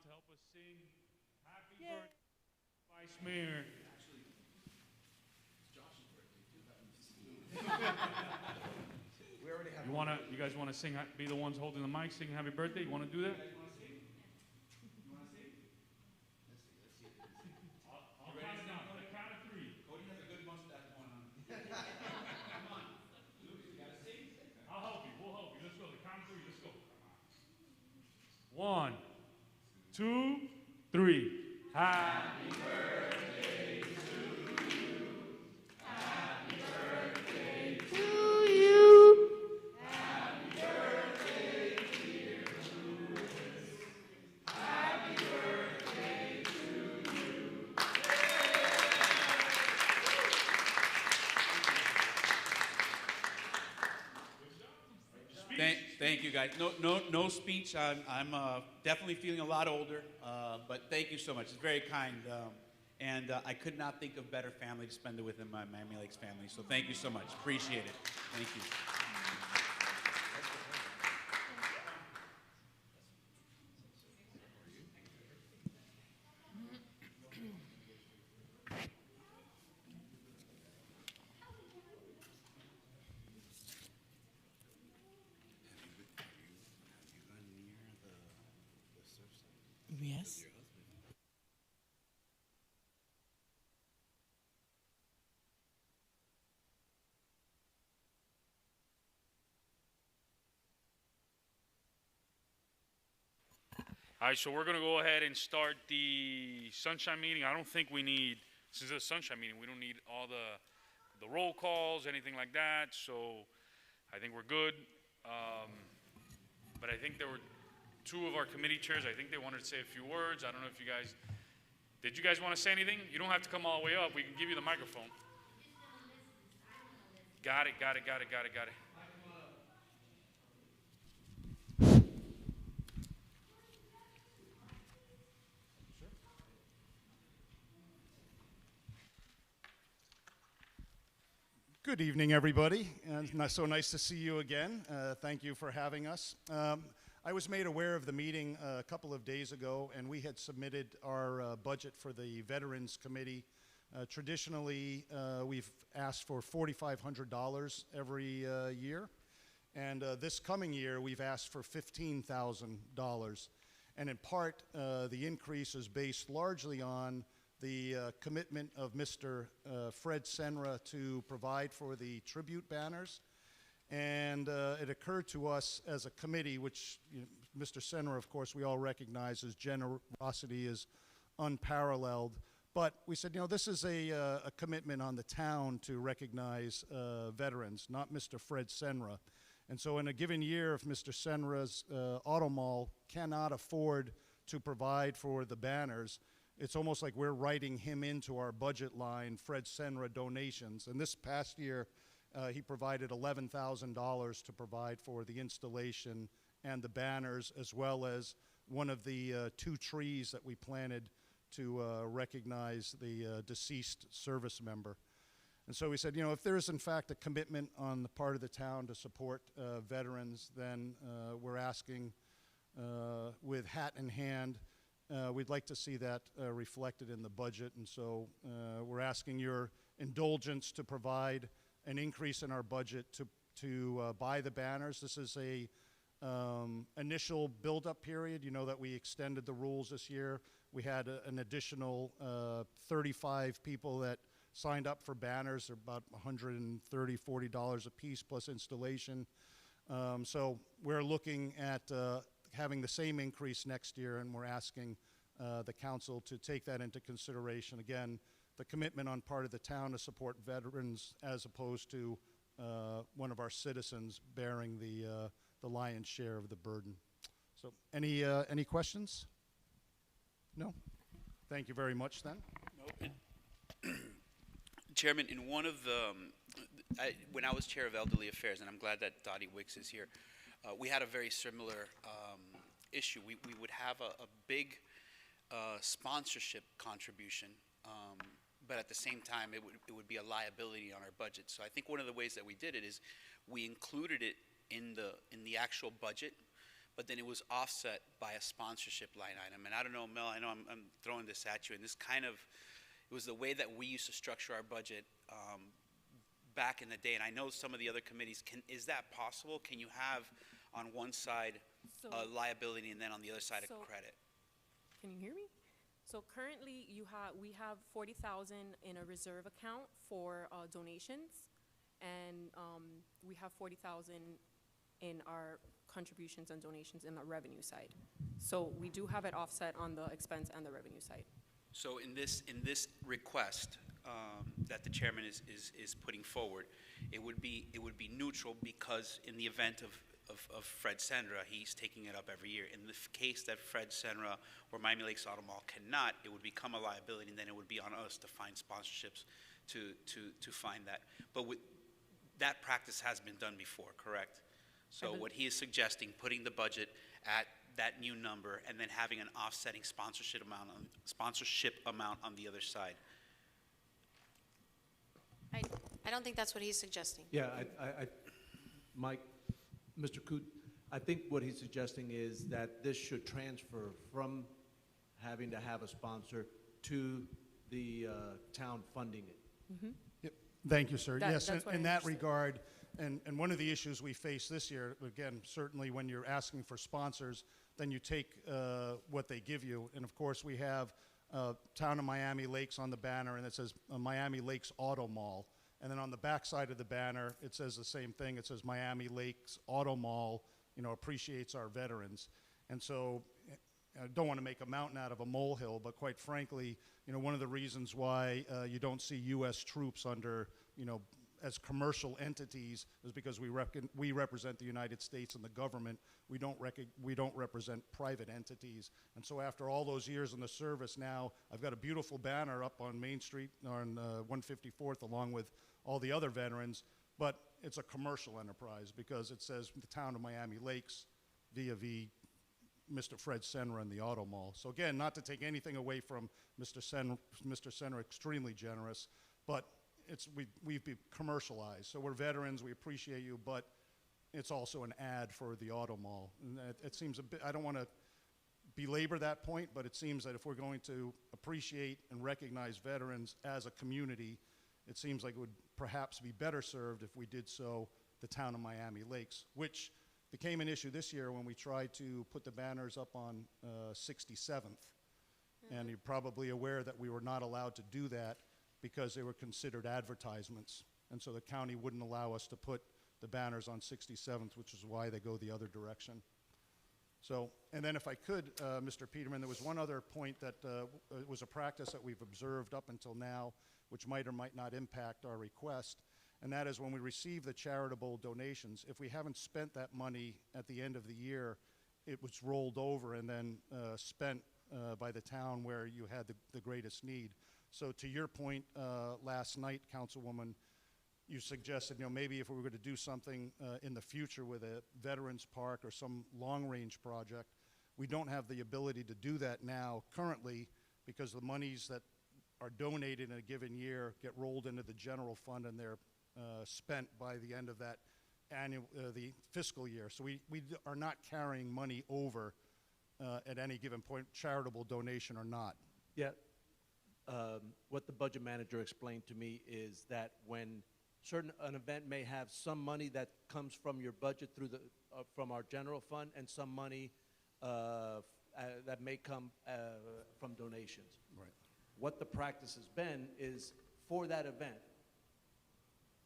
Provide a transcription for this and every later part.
to help us sing Happy Birthday, Vice Mayor. Actually, it's Josh's birthday too. We already have. You guys wanna sing? Be the ones holding the mic, sing Happy Birthday. You wanna do that? You want to sing? You want to sing? Let's see. Let's see. I'll count it down. On the count of three. Cody has a good mustache going on. Come on, Lucas, you gotta sing. I'll help you. We'll help you. Let's go. The count of three. Let's go. Come on. 1, 2, 3. Happy birthday to you. Happy birthday to you. Happy birthday, dear Louis. Happy birthday to you. Thank you, guys. No speech. I'm definitely feeling a lot older, but thank you so much. It's very kind, and I could not think of better family to spend it with than my Miami Lakes family. So thank you so much. Appreciate it. Thank you. Yes. All right, so we're going to go ahead and start the sunshine meeting. I don't think we need, since it's a sunshine meeting, we don't need all the roll calls, anything like that. So I think we're good. But I think there were two of our committee chairs. I think they wanted to say a few words. I don't know if you guys, did you guys want to say anything? You don't have to come all the way up. We can give you the microphone. Got it. Good evening, everybody, and so nice to see you again. Thank you for having us. I was made aware of the meeting a couple of days ago, and we had submitted our budget for the Veterans Committee. Traditionally, we've asked for $4,500 every year, and this coming year, we've asked for $15,000. And in part, the increase is based largely on the commitment of Mr. Fred Senra to provide for the tribute banners. And it occurred to us as a committee, which Mr. Senra, of course, we all recognize his generosity is unparalleled. But we said, this is a commitment on the town to recognize veterans, not Mr. Fred Senra. And so in a given year, if Mr. Senra's auto mall cannot afford to provide for the banners, it's almost like we're writing him into our budget line, Fred Senra donations. And this past year, he provided $11,000 to provide for the installation and the banners, as well as one of the 2 trees that we planted to recognize the deceased service member. And so we said, if there is in fact a commitment on the part of the town to support veterans, then we're asking with hat in hand. We'd like to see that reflected in the budget, and so we're asking your indulgence to provide an increase in our budget to buy the banners. This is a initial build-up period. You know that we extended the rules this year. We had an additional 35 people that signed up for banners. They're about $130, $40 a piece plus installation. So we're looking at having the same increase next year, and we're asking the council to take that into consideration. Again, the commitment on part of the town to support veterans as opposed to one of our citizens bearing the lion's share of the burden. So any questions? No? Thank you very much then. Chairman, in one of the, when I was chair of Elderly Affairs, and I'm glad that Dottie Wicks is here, we had a very similar issue. We would have a big sponsorship contribution, but at the same time, it would be a liability on our budget. So I think one of the ways that we did it is we included it in the actual budget, but then it was offset by a sponsorship line item. And I don't know, Mel, I know I'm throwing this at you, and this kind of, it was the way that we used to structure our budget back in the day. And I know some of the other committees, is that possible? Can you have on one side a liability and then on the other side a credit? Can you hear me? So currently, we have 40,000 in a reserve account for donations, and we have 40,000 in our contributions and donations in the revenue side. So we do have it offset on the expense and the revenue side. So in this request that the chairman is putting forward, it would be neutral, because in the event of Fred Senra, he's taking it up every year. In the case that Fred Senra or Miami Lakes Auto Mall cannot, it would become a liability, and then it would be on us to find sponsorships to find that. But that practice has been done before, correct? So what he is suggesting, putting the budget at that new number and then having an offsetting sponsorship amount on the other side. I don't think that's what he's suggesting. Yeah, Mike, Mr. Coote, I think what he's suggesting is that this should transfer from having to have a sponsor to the town funding it. Yep. Thank you, sir. Yes, that's what in I that understood. regard, and one of the issues we face this year, again, certainly when you're asking for sponsors, then you take what they give you. And of course, we have Town of Miami Lakes on the banner, and it says Miami Lakes Auto Mall. And then on the back side of the banner, it says the same thing. It says Miami Lakes Auto Mall, appreciates our veterans. And so I don't want to make a mountain out of a molehill, but quite frankly, one of the reasons why you don't see U.S. troops under, as commercial entities is because we represent the United States and the government. We don't represent private entities. And so after all those years in the service, now I've got a beautiful banner up on Main Street on 154th along with all the other veterans, but it's a commercial enterprise because it says the Town of Miami Lakes vis-a-vis Mr. Fred Senra and the Auto Mall. So again, not to take anything away from Mr. Senra, extremely generous, but we've been commercialized. So we're veterans, we appreciate you, but it's also an ad for the Auto Mall. And it seems a bit, I don't want to belabor that point, but it seems that if we're going to appreciate and recognize veterans as a community, it seems like it would perhaps be better served if we did so the Town of Miami Lakes, which became an issue this year when we tried to put the banners up on 67th. And you're probably aware that we were not allowed to do that because they were considered advertisements. And so the county wouldn't allow us to put the banners on 67th, which is why they go the other direction. So, and then if I could, Mr. Peterman, there was one other point that was a practice that we've observed up until now, which might or might not impact our request, and that is when we receive the charitable donations, if we haven't spent that money at the end of the year, it was rolled over and then spent by the town where you had the greatest need. So to your point last night, Councilwoman, you suggested, maybe if we were going to do something in the future with a veterans park or some long-range project, we don't have the ability to do that now currently because the monies that are donated in a given year get rolled into the general fund and they're spent by the end of that annual, the fiscal year. So we are not carrying money over at any given point, charitable donation or not. Yeah. What the budget manager explained to me is that when an event may have some money that comes from your budget through from our general fund and some money that may come from donations. Right. What the practice has been is for that event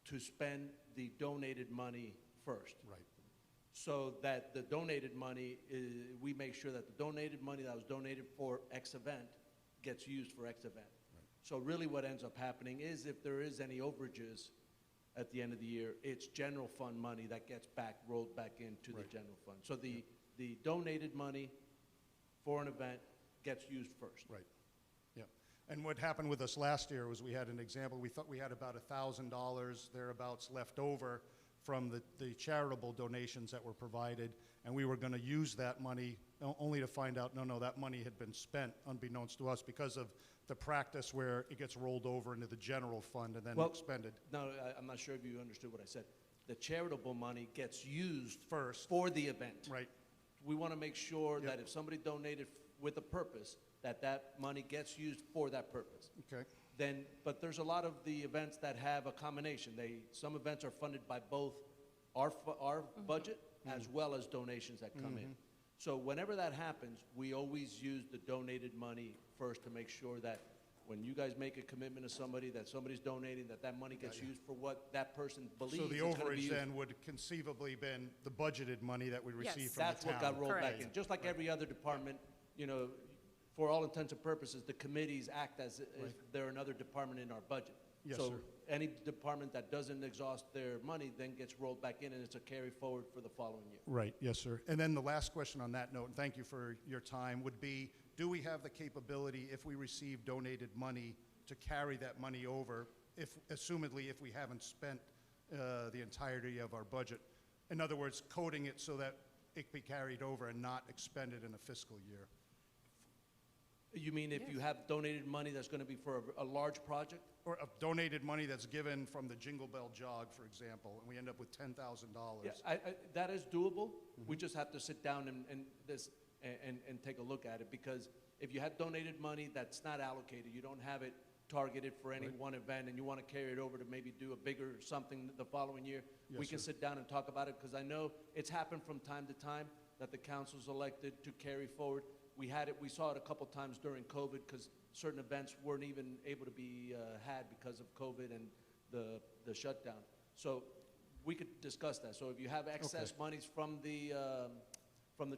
to spend the donated money first. Right. So that the donated money, we make sure that the donated money that was donated for X event gets used for X event. Right. So really what ends up happening is if there is any overages at the end of the year, it's general fund money that gets rolled back into Right. the general fund. So the donated money for an event gets used first. Right. Yeah. And what happened with us last year was we had an example. We thought we had about $1,000 thereabouts left over from the charitable donations that were provided, and we were going to use that money only to find out, no, that money had been spent unbeknownst to us because of the practice where it gets rolled over into the general fund and then expended. No, I'm not sure if you understood what I said. The charitable money gets used first for the event. Right. we want to make sure that if somebody donated with a purpose, that that money gets used for that purpose. Okay. Then, but there's a lot of the events that have a combination. Some events are funded by both our budget as well as donations that come in. So whenever that happens, we always use the donated money first to make sure that when you guys make a commitment to somebody, that somebody's donating, that that money gets used for what that person believes So the it's gonna be overage used. then would conceivably been the budgeted money that we received from That's the town. what got rolled back Correct. in. Just like every other department, you know, for all intents and purposes, the committees act as if they're another department in our budget. Yes, So sir. any department that doesn't exhaust their money then gets rolled back in, and it's a carry forward for the following year. Right, yes, sir. And then the last question on that note, and thank you for your time, would be, do we have the capability, if we receive donated money, to carry that money over, assumedly if we haven't spent the entirety of our budget? In other words, coding it so that it be carried over and not expended in a fiscal year. You mean if you have donated money that's going to be for a large project? Or donated money that's given from the Jingle Bell Jog, for example, and we end up with $10,000. Yeah, that is doable. We just have to sit down and take a look at it, because if you have donated money that's not allocated, you don't have it targeted for any one event, and you want to carry it over to maybe do a bigger something the following year, Yes, we can sir. sit down and talk about it, because I know it's happened from time to time that the council's elected to carry forward. We saw it a couple times during COVID, because certain events weren't even able to be had because of COVID and the shutdown. So we could discuss that. So if you have excess monies from the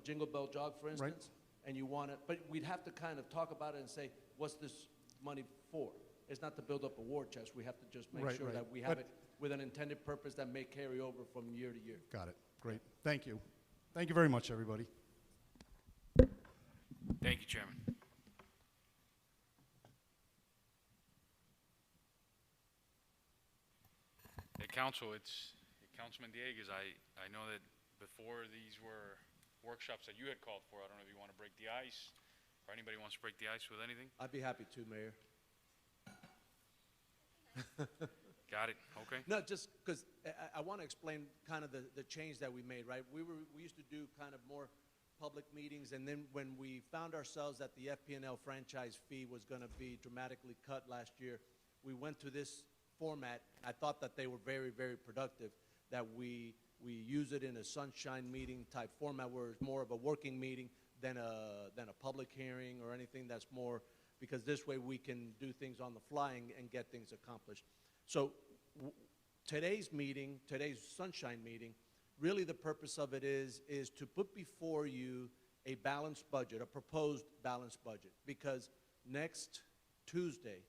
Jingle Bell Jog, for instance, and you want it, but we'd have to kind of talk about it and say, what's this money for? It's not to build up a war chest. We have to just make sure that we have it with an intended purpose that may carry over from year to year. Got it. Great. Thank you. Thank you very much, everybody. Thank you, Chairman. Hey, Council, it's Councilman Dieguez. I know that before these were workshops that you had called for. I don't know if you want to break the ice, or anybody wants to break the ice with anything. I'd be happy to, Mayor. Got it. Okay. No, just because I want to explain kind of the change that we made, right? We used to do kind of more public meetings, and then when we found ourselves that the FP&L franchise fee was going to be dramatically cut last year, we went to this format. I thought that they were very, very productive, that we use it in a sunshine meeting type format where it's more of a working meeting than a public hearing or anything that's more, because this way we can do things on the fly and get things accomplished. So today's meeting, today's sunshine meeting, really the purpose of it is to put before you a balanced budget, a proposed balanced budget, because next Tuesday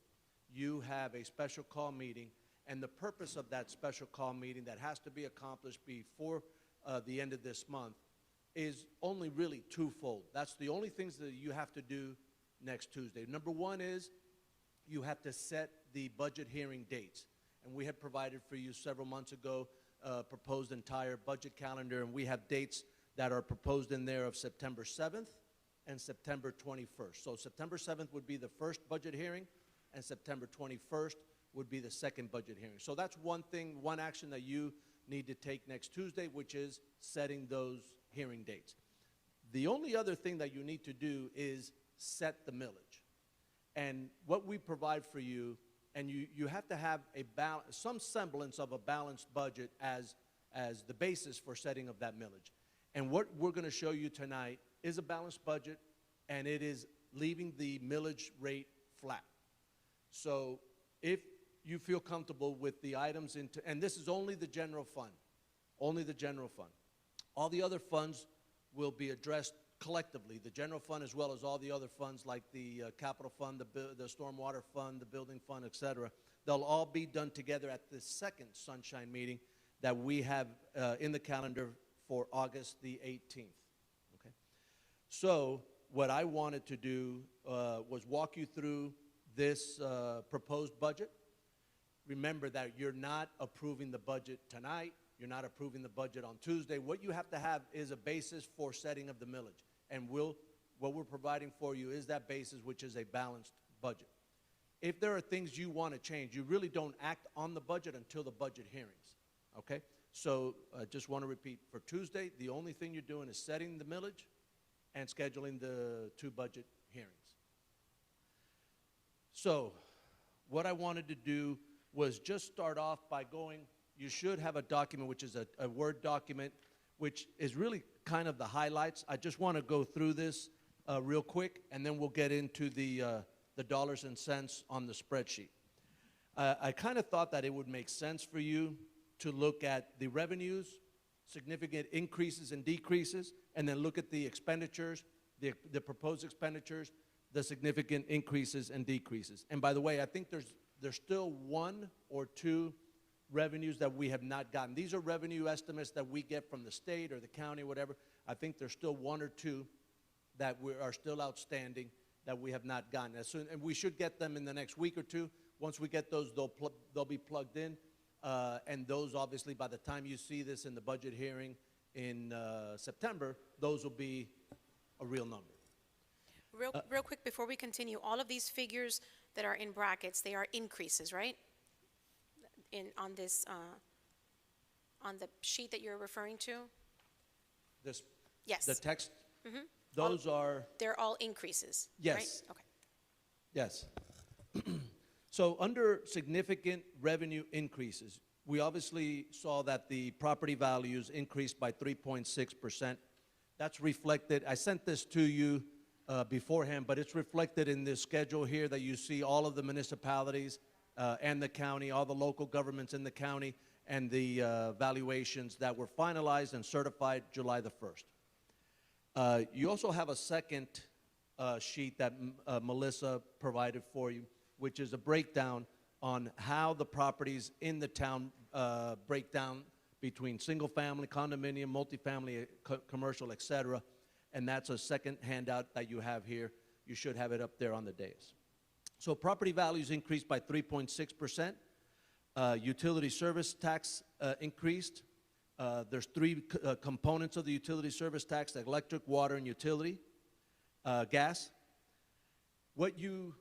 you have a special call meeting, and the purpose of that special call meeting that has to be accomplished before the end of this month is only really twofold. That's the only things that you have to do next Tuesday. Number one is you have to set the budget hearing dates. And we had provided for you several months ago proposed entire budget calendar, and we have dates that are proposed in there of September 7th and September 21st. So September 7th would be the first budget hearing, and September 21st would be the second budget hearing. So that's one thing, one action that you need to take next Tuesday, which is setting those hearing dates. The only other thing that you need to do is set the millage. And what we provide for you, and you have to have some semblance of a balanced budget as the basis for setting of that millage. And what we're going to show you tonight is a balanced budget, and it is leaving the millage rate flat. So if you feel comfortable with the items and this is only the general fund, only the general fund. All the other funds will be addressed collectively, the general fund as well as all the other funds like the capital fund, the stormwater fund, the building fund, et cetera. They'll all be done together at the second sunshine meeting that we have in the calendar for August the 18th. Okay? So what I wanted to do was walk you through this proposed budget. Remember that you're not approving the budget tonight. You're not approving the budget on Tuesday. What you have to have is a basis for setting of the millage. And what we're providing for you is that basis, which is a balanced budget. If there are things you want to change, you really don't act on the budget until the budget hearings, okay? So I just want to repeat, for Tuesday, the only thing you're doing is setting the millage and scheduling the 2 budget hearings. So what I wanted to do was just start off by going, you should have a document, which is a Word document, which is really kind of the highlights. I just want to go through this real quick, and then we'll get into the dollars and cents on the spreadsheet. I kind of thought that it would make sense for you to look at the revenues, significant increases and decreases, and then look at the expenditures, the proposed expenditures, the significant increases and decreases. And by the way, I think there's still 1 or 2 revenues that we have not gotten. These are revenue estimates that we get from the state or the county, whatever. I think there's still 1 or 2 that are still outstanding that we have not gotten. And we should get them in the next week or 2. Once we get those, they'll be plugged in. And those, obviously, by the time you see this in the budget hearing in September, those will be a real number. Real quick, before we continue, all of these figures that are in brackets, they are increases, right? On this, on the sheet that you're referring to? This, Yes. the text, those are, They're all increases, Yes. right? Okay. yes. So under significant revenue increases, we obviously saw that the property values increased by 3.6%. That's reflected, I sent this to you beforehand, but it's reflected in this schedule here that you see all of the municipalities and the county, all the local governments in the county, and the valuations that were finalized and certified July the 1st. You also have a second sheet that Melissa provided for you, which is a breakdown on how the properties in the town break down between single-family, condominium, multifamily, commercial, et cetera. And that's a second handout that you have here. You should have it up there on the dais. So property values increased by 3.6%. Utility service tax increased. There's 3 components of the utility service tax: electric, water, and utility, gas. What you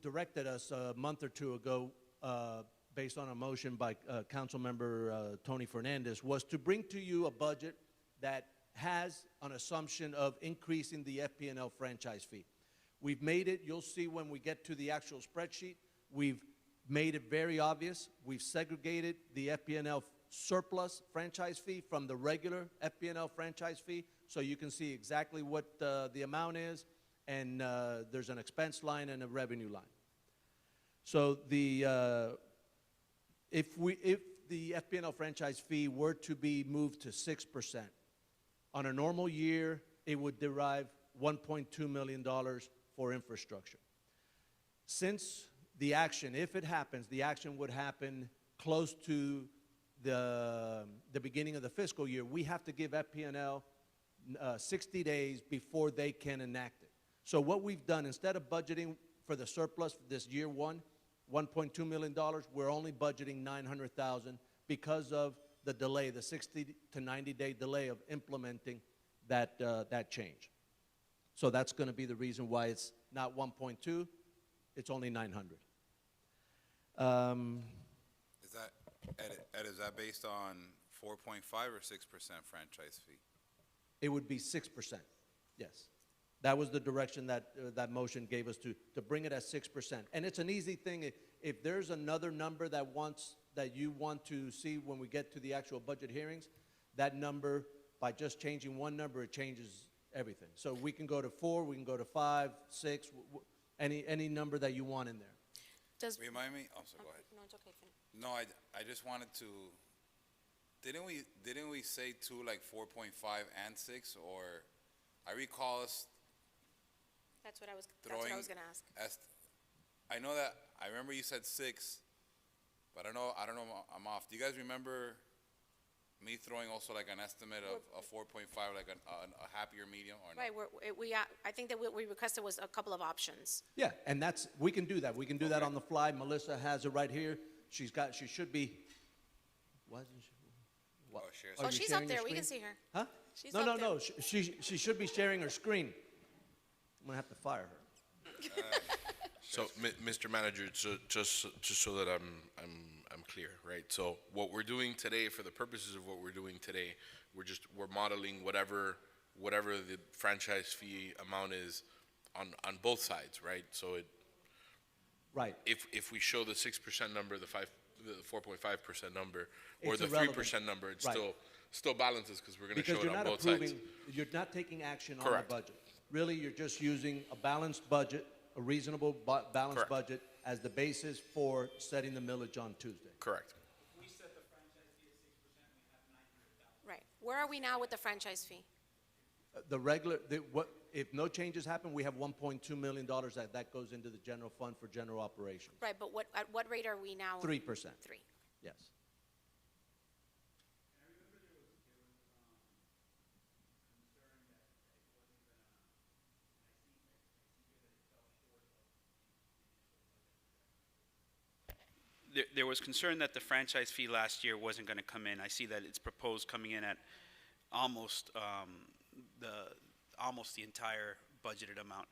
directed us a month or 2 ago, based on a motion by Council Member Tony Fernandez, was to bring to you a budget that has an assumption of increasing the FP&L franchise fee. We've made it, you'll see when we get to the actual spreadsheet, we've made it very obvious. We've segregated the FP&L surplus franchise fee from the regular FP&L franchise fee, so you can see exactly what the amount is, and there's an expense line and a revenue line. So if the FP&L franchise fee were to be moved to 6%, on a normal year, it would derive $1.2 million for infrastructure. Since the action, if it happens, the action would happen close to the beginning of the fiscal year, we have to give FP&L 60 days before they can enact it. So what we've done, instead of budgeting for the surplus for this year one, $1.2 million, we're only budgeting $900,000 because of the delay, the 60 to 90-day delay of implementing that change. So that's going to be the reason why it's not 1.2, it's only 900. Is that, Ed, is that based on 4.5 or 6% franchise fee? It would be 6%, yes. That was the direction that that motion gave us to bring it at 6%. And it's an easy thing. If there's another number that you want to see when we get to the actual budget hearings, that number, by just changing one number, it changes everything. So we can go to 4, we can go to 5, 6, any number that you want in there. Remind me? Oh, sorry, go ahead. No, it's okay. Finish. No, I just wanted to. Didn't we say 2, like 4.5 and 6, or I recall us That's what I was throwing going to ask. I know that I remember you said 6, but I don't know. I'm off. Do you guys remember me throwing also like an estimate of a 4.5, like a happier medium, or no? Right. I think that what we requested was a couple of options. Yeah, and we can do that. We can do that on the fly. Melissa has it right here. She should be. Why isn't she? What? Oh, Are you She's sharing up your there. We can screen? see her. Huh? She's no, up no, there. no. She should be sharing her screen. I'm gonna have to fire her. So, Mr. Manager, just so that I'm I'm clear, right? So what we're doing today, for the purposes of what we're doing today, we're modeling whatever the franchise fee amount is on both sides, right? So Right. if we show the 6% number, the 4.5% number, or It's the irrelevant. 3% number, it Right. still balances because we're going to Because show you're it on not both sides. approving, you're not taking action on Correct. the budget. Really, you're just using a balanced budget, a reasonable balanced Correct. budget as the basis for setting the millage on Tuesday. Correct. Right. Where are we now with the franchise fee? If no changes happen, we have $1.2 million that goes into the general fund for general operations. Right, but at what rate are we now? 3%. 3. Yes. There was concern that the franchise fee last year wasn't going to come in. I see that it's proposed coming in at almost the entire budgeted amount.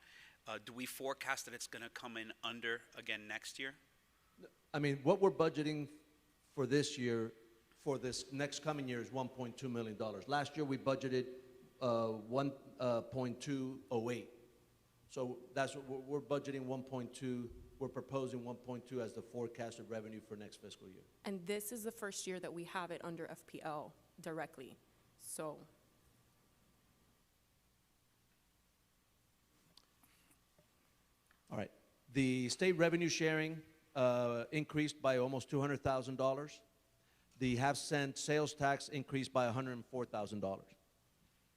Do we forecast that it's going to come in under again next year? I mean, what we're budgeting for this year, for this next coming year, is $1.2 million. Last year, we budgeted 1.208. So that's what we're budgeting 1.2. We're proposing 1.2 as the forecasted revenue for next fiscal year. And this is the first year that we have it under FPL directly. So All right. The state revenue sharing increased by almost $200,000. The half-cent sales tax increased by $104,000.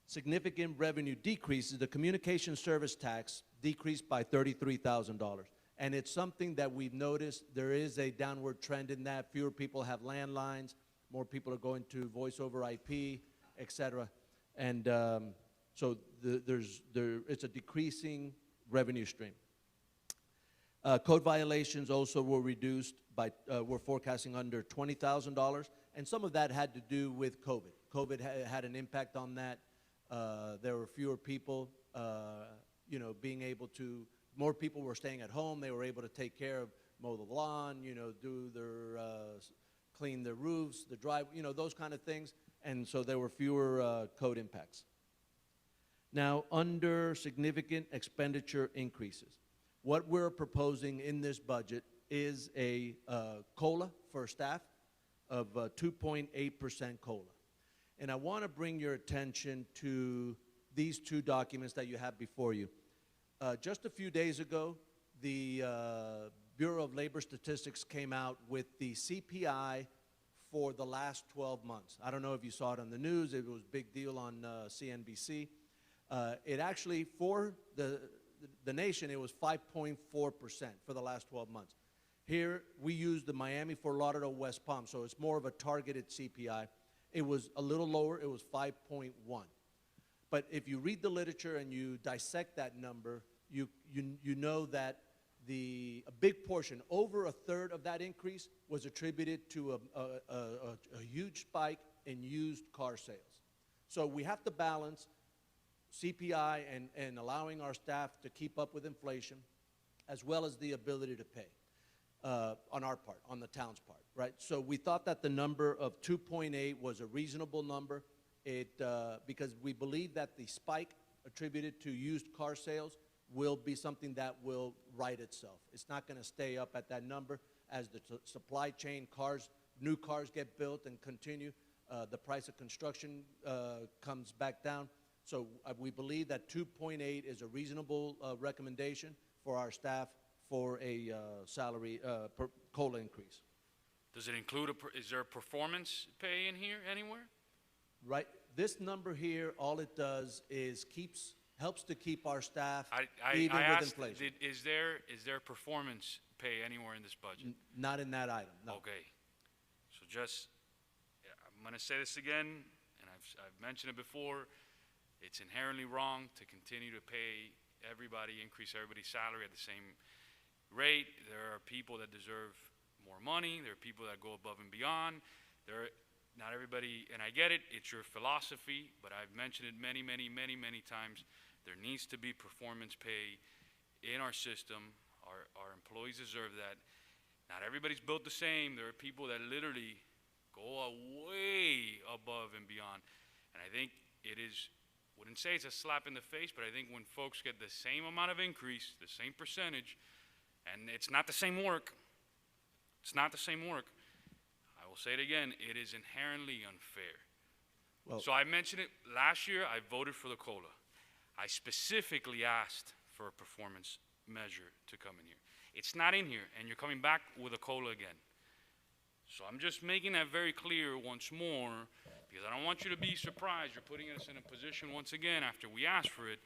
Significant revenue decreases. The communication service tax decreased by $33,000. And it's something that we've noticed. There is a downward trend in that. Fewer people have landlines. More people are going to voice over IP, et cetera. And so it's a decreasing revenue stream. Code violations also were reduced by, we're forecasting under $20,000, and some of that had to do with COVID. COVID had an impact on that. There were fewer people, being able to, more people were staying at home. They were able to take care of, mow the lawn, do their, clean their roofs, the drive, those kind of things. And so there were fewer code impacts. Now, under significant expenditure increases, what we're proposing in this budget is a COLA for staff of 2.8% COLA. And I want to bring your attention to these two documents that you have before you. Just a few days ago, the Bureau of Labor Statistics came out with the CPI for the last 12 months. I don't know if you saw it on the news. It was a big deal on CNBC. It actually, for the nation, it was 5.4% for the last 12 months. Here, we use the Miami, Fort Lauderdale, West Palm, so it's more of a targeted CPI. It was a little lower. It was 5.1. But if you read the literature and you dissect that number, you know that a big portion, over a third of that increase, was attributed to a huge spike in used car sales. So we have to balance CPI and allowing our staff to keep up with inflation, as well as the ability to pay on our part, on the town's part, right? So we thought that the number of 2.8 was a reasonable number. Because we believe that the spike attributed to used car sales will be something that will right itself. It's not going to stay up at that number as the supply chain new cars get built and continue. The price of construction comes back down. So we believe that 2.8 is a reasonable recommendation for our staff for a salary COLA increase. Does it include, is there a performance pay in here anywhere? Right. This number here, all it does is helps to keep our staff even with inflation. Is there performance pay anywhere in this budget? Not in that item, no. Okay. So I'm going to say this again, and I've mentioned it before. It's inherently wrong to continue to pay increase everybody's salary at the same rate. There are people that deserve more money. There are people that go above and beyond. Not everybody, and I get it, it's your philosophy, but I've mentioned it many, many, many, many times. There needs to be performance pay in our system. Our employees deserve that. Not everybody's built the same. There are people that literally go way above and beyond. And I think it is, wouldn't say it's a slap in the face, but I think when folks get the same amount of increase, the same percentage, and it's not the same work, it's not the same work, I will say it again, it is inherently unfair. Well- So I mentioned it last year, I voted for the COLA. I specifically asked for a performance measure to come in here. It's not in here, and you're coming back with a COLA again. So I'm just making that very clear once more, because I don't want you to be surprised. You're putting us in a position once again after we asked for it.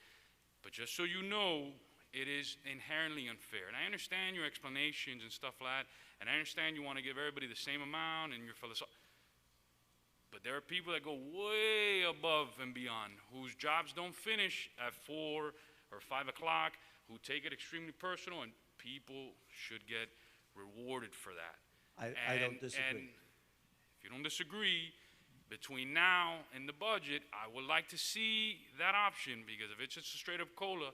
But just so you know, it is inherently unfair. And I understand your explanations and stuff like that, and I understand you want to give everybody the same amount and your philosophy. But there are people that go way above and beyond, whose jobs don't finish at 4 or 5 o'clock, who take it extremely personal, and people should get rewarded for that. I don't disagree. And if you don't disagree, between now and the budget, I would like to see that option, because if it's just a straight up COLA,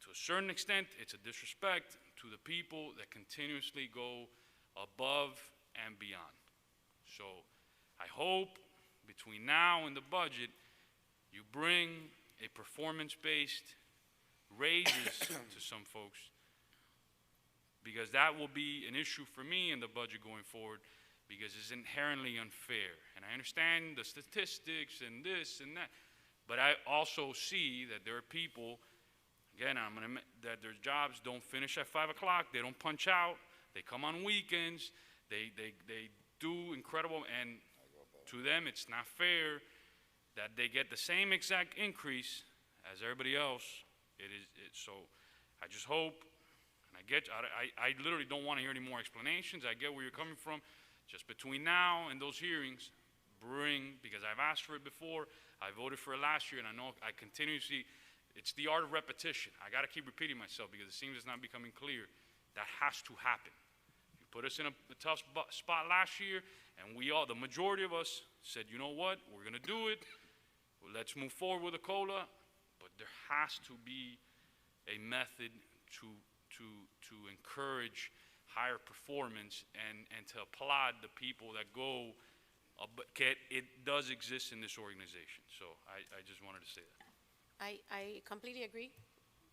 to a certain extent, it's a disrespect to the people that continuously go above and beyond. So I hope between now and the budget, you bring a performance-based raises to some folks, because that will be an issue for me in the budget going forward, because it's inherently unfair. And I understand the statistics and this and that, but I also see that there are people, again, that their jobs don't finish at 5 o'clock, they don't punch out, they come on weekends, they do incredible, and to them it's not fair that they get the same exact increase as everybody else. So I just hope, and I literally don't want to hear any more explanations. I get where you're coming from. Just between now and those hearings, because I've asked for it before, I voted for it last year, and I know I continuously, it's the art of repetition. I got to keep repeating myself because it seems it's not becoming clear. That has to happen. You put us in a tough spot last year, and the majority of us said, you know what, we're going to do it. Well, let's move forward with a COLA, but there has to be a method to encourage higher performance and to applaud the people that go. It does exist in this organization. So I just wanted to say that. I completely agree.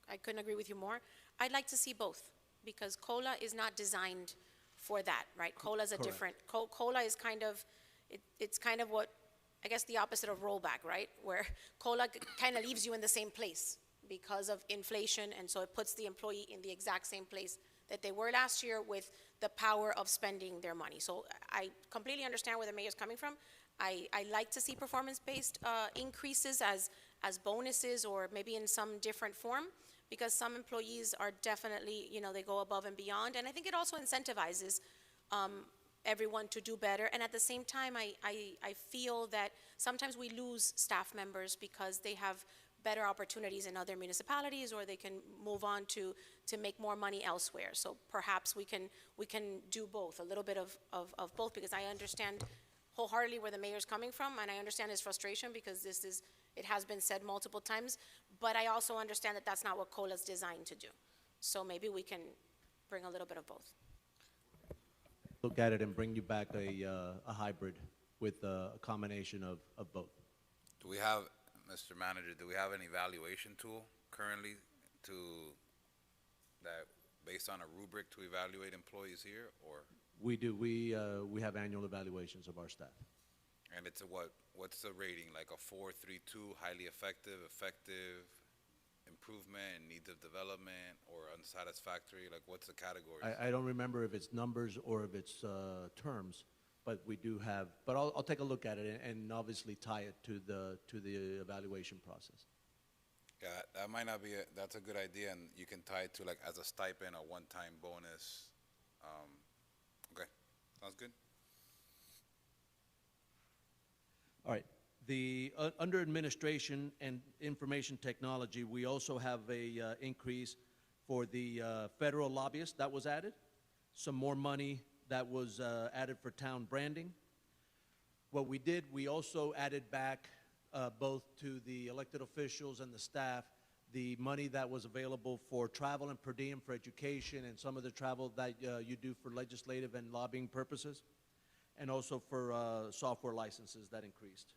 I couldn't agree with you more. I'd like to see both, because COLA is not designed for that, right? COLA is a different, COLA is kind of, it's kind of what, I guess the opposite of rollback, right? Where COLA kind of leaves you in the same place because of inflation, and so it puts the employee in the exact same place that they were last year with the power of spending their money. So I completely understand where the mayor's coming from. I like to see performance-based increases as bonuses, or maybe in some different form, because some employees are definitely, they go above and beyond. And I think it also incentivizes everyone to do better. And at the same time, I feel that sometimes we lose staff members because they have better opportunities in other municipalities, or they can move on to make more money elsewhere. So perhaps we can do both, a little bit of both, because I understand wholeheartedly where the mayor's coming from, and I understand his frustration, because it has been said multiple times, but I also understand that that's not what COLA's designed to do. So maybe we can bring a little bit of both. Look at it and bring you back a hybrid with a combination of both. Do we have, Mr. Manager, do we have an evaluation tool currently that based on a rubric to evaluate employees here, or? We do. We have annual evaluations of our staff. And it's what's the rating, like a 4, 3, 2, highly effective, improvement, needs of development, or unsatisfactory? Like, what's the category? I don't remember if it's numbers or if it's terms, but we do have. But I'll take a look at it and obviously tie it to the evaluation process. Yeah, that might not be that's a good idea, and you can tie it to, like, as a stipend, a one-time bonus. Okay, sounds good. All right. Under administration and information technology, we also have a increase for the federal lobbyist that was added. Some more money that was added for town branding. What we did, we also added back both to the elected officials and the staff the money that was available for travel and per diem for education and some of the travel that you do for legislative and lobbying purposes, and also for software licenses that increased.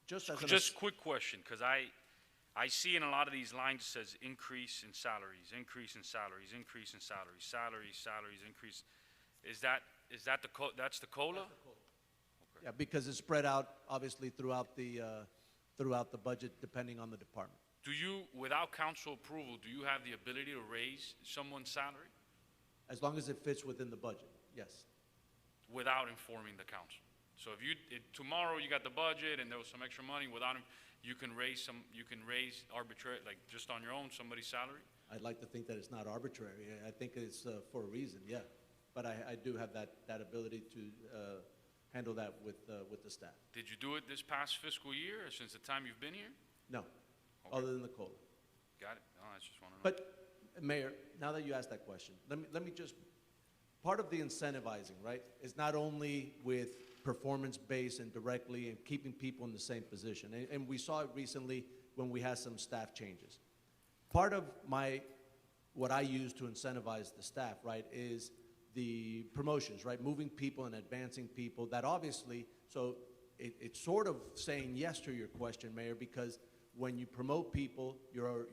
Just as an Just quick question, because I see in a lot of these lines it says increase in salaries, increase in salaries, increase in salaries, salaries, increase. Is that that's the COLA? Yeah, because it's spread out obviously throughout the budget depending on the department. Do you, without council approval, do you have the ability to raise someone's salary As long as it fits within the budget, yes. without informing the council? So if tomorrow you got the budget and there was some extra money you can raise arbitrary, like just on your own, somebody's salary? I'd like to think that it's not arbitrary. I think it's for a reason, yeah. But I do have that ability to handle that with the staff. Did you do it this past fiscal year or since the time you've been here? No, other than the COLA. Got it. No, I just want to know. But, Mayor, now that you asked that question, let me just, part of the incentivizing, right, is not only with performance-based and directly and keeping people in the same position. And we saw it recently when we had some staff changes. Part of what I use to incentivize the staff, right, is the promotions, right, moving people and advancing people that obviously, so it's sort of saying yes to your question, Mayor, because when you promote people, you're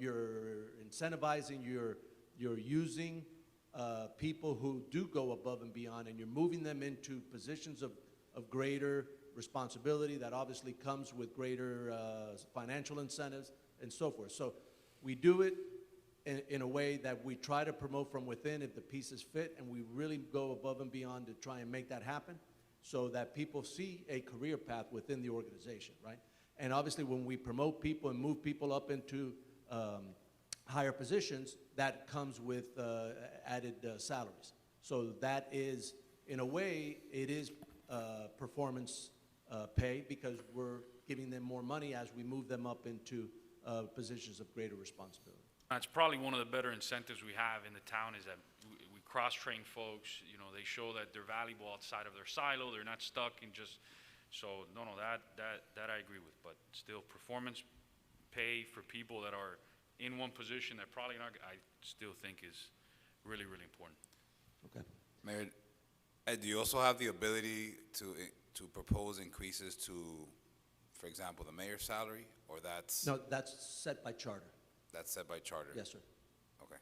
incentivizing, you're using people who do go above and beyond, and you're moving them into positions of greater responsibility that obviously comes with greater financial incentives and so forth. So we do it in a way that we try to promote from within if the pieces fit, and we really go above and beyond to try and make that happen so that people see a career path within the organization, right? And obviously when we promote people and move people up into higher positions, that comes with added salaries. So that is, in a way, it is performance pay because we're giving them more money as we move them up into positions of greater responsibility. That's probably one of the better incentives we have in the town is that we cross-train folks. You know, they show that they're valuable outside of their silo. They're not stuck in just, so no, that I agree with. But still, performance pay for people that are in one position that probably not, I still think is really, really important. Okay. Mayor, Ed, do you also have the ability to propose increases to, for example, the mayor's salary, or that's No, that's set by charter. that's set by charter? Yes, sir. Okay.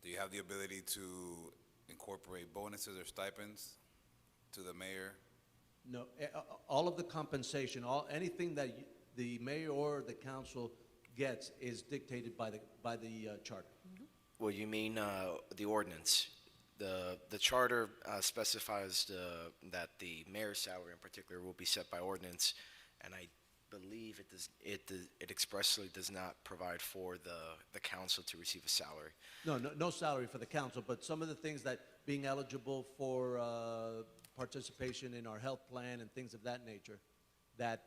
Do you have the ability to incorporate bonuses or stipends to the mayor? No, all of the compensation, anything that the mayor or the council gets is dictated by the charter. Well, you mean the ordinance. The charter specifies that the mayor's salary in particular will be set by ordinance, and I believe it expressly does not provide for the council to receive a salary. No salary for the council, but some of the things that being eligible for participation in our health plan and things of that nature, that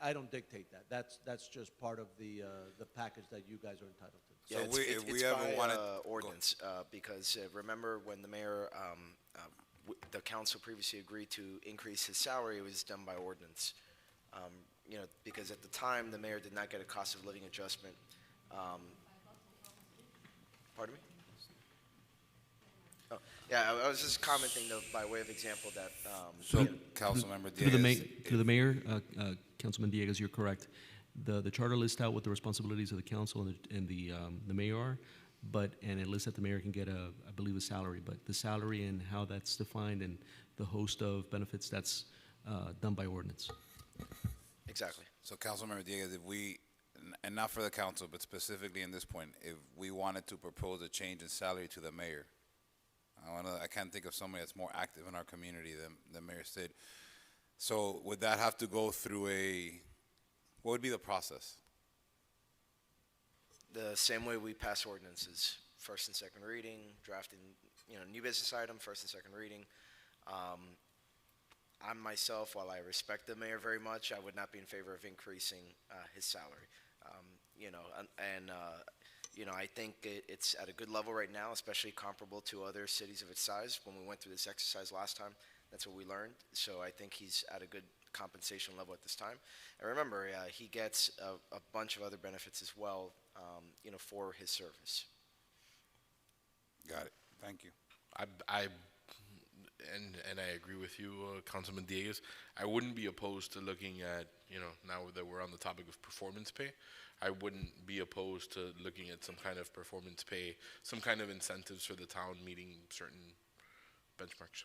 I don't dictate that. That's just part of the package that you guys are entitled to. So Yeah, if we ever by wanted ordinance, because remember when the mayor, the council previously agreed to increase his salary, it was done by ordinance. You know, because at the time the mayor did not get a cost of living adjustment. Pardon me? Oh, yeah, I was just commenting though, by way of example that. So, you know, Councilmember Through the, Diaz, through the mayor, Councilman Dieguez, you're correct. The charter lists out what the responsibilities of the council and the mayor are, and it lists that the mayor can get I believe a salary, but the salary and how that's defined and the host of benefits, that's done by ordinance. exactly. So Councilmember Diaz, if we, and not for the council, but specifically in this point, if we wanted to propose a change in salary to the mayor, I can't think of somebody that's more active in our community than Mayor Sid. So would that have to go through what would be the process? The same way we pass ordinances, first and second reading, drafting, new business item, first and second reading. I myself, while I respect the mayor very much, I would not be in favor of increasing his salary. I think it's at a good level right now, especially comparable to other cities of its size. When we went through this exercise last time, that's what we learned. So I think he's at a good compensation level at this time. And remember, he gets a bunch of other benefits as well, for his service. Got it. Thank you. I and I agree with you, Councilman Dieguez. I wouldn't be opposed to looking at, now that we're on the topic of performance pay, I wouldn't be opposed to looking at some kind of performance pay, some kind of incentives for the town meeting certain benchmarks.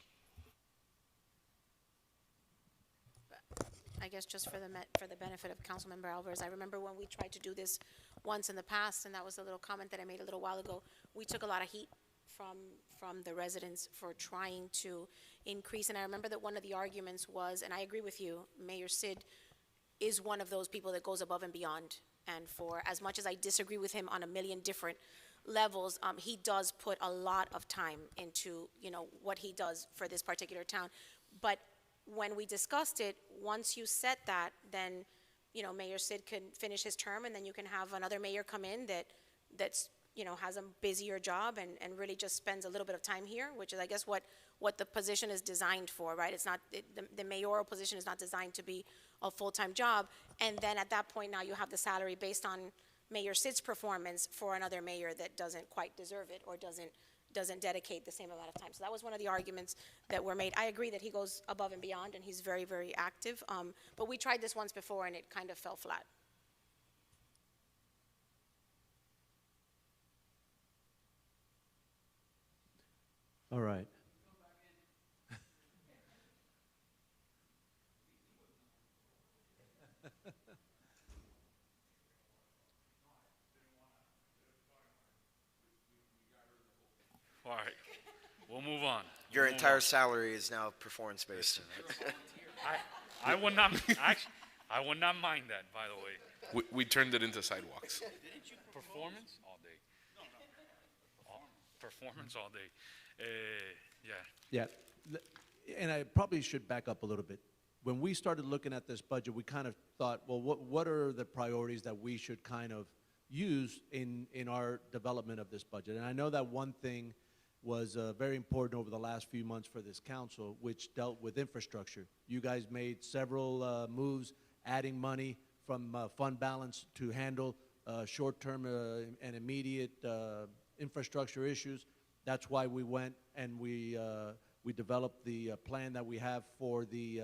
I guess just for the benefit of Councilmember Alvarez, I remember when we tried to do this once in the past, and that was a little comment that I made a little while ago. We took a lot of heat from the residents for trying to increase, and I remember that one of the arguments was, and I agree with you, Mayor Sid is one of those people that goes above and beyond, and for as much as I disagree with him on a million different levels, he does put a lot of time into, what he does for this particular town. But when we discussed it, once you set that, then, Mayor Sid can finish his term, and then you can have another mayor come in that's has a busier job and really just spends a little bit of time here, which is, I guess, what the position is designed for, right? It's not, the mayoral position is not designed to be a full-time job. And then at that point, now you have the salary based on Mayor Sid's performance for another mayor that doesn't quite deserve it or doesn't dedicate the same amount of time. So that was one of the arguments that were made. I agree that he goes above and beyond, and he's very, very active. But we tried this once before, and it kind of fell flat. All right. All right, we'll move on. Your We'll move entire on. salary is now performance-based. I would not, actually, I would not mind that, by the way. We turned it into sidewalks. Performance all day. Performance all day. Yeah. Yeah, and I probably should back up a little bit. When we started looking at this budget, we kind of thought, well, what are the priorities that we should kind of use in our development of this budget? And I know that one thing was very important over the last few months for this council, which dealt with infrastructure. You guys made several moves, adding money from fund balance to handle short-term and immediate infrastructure issues. That's why we went and we developed the plan that we have for the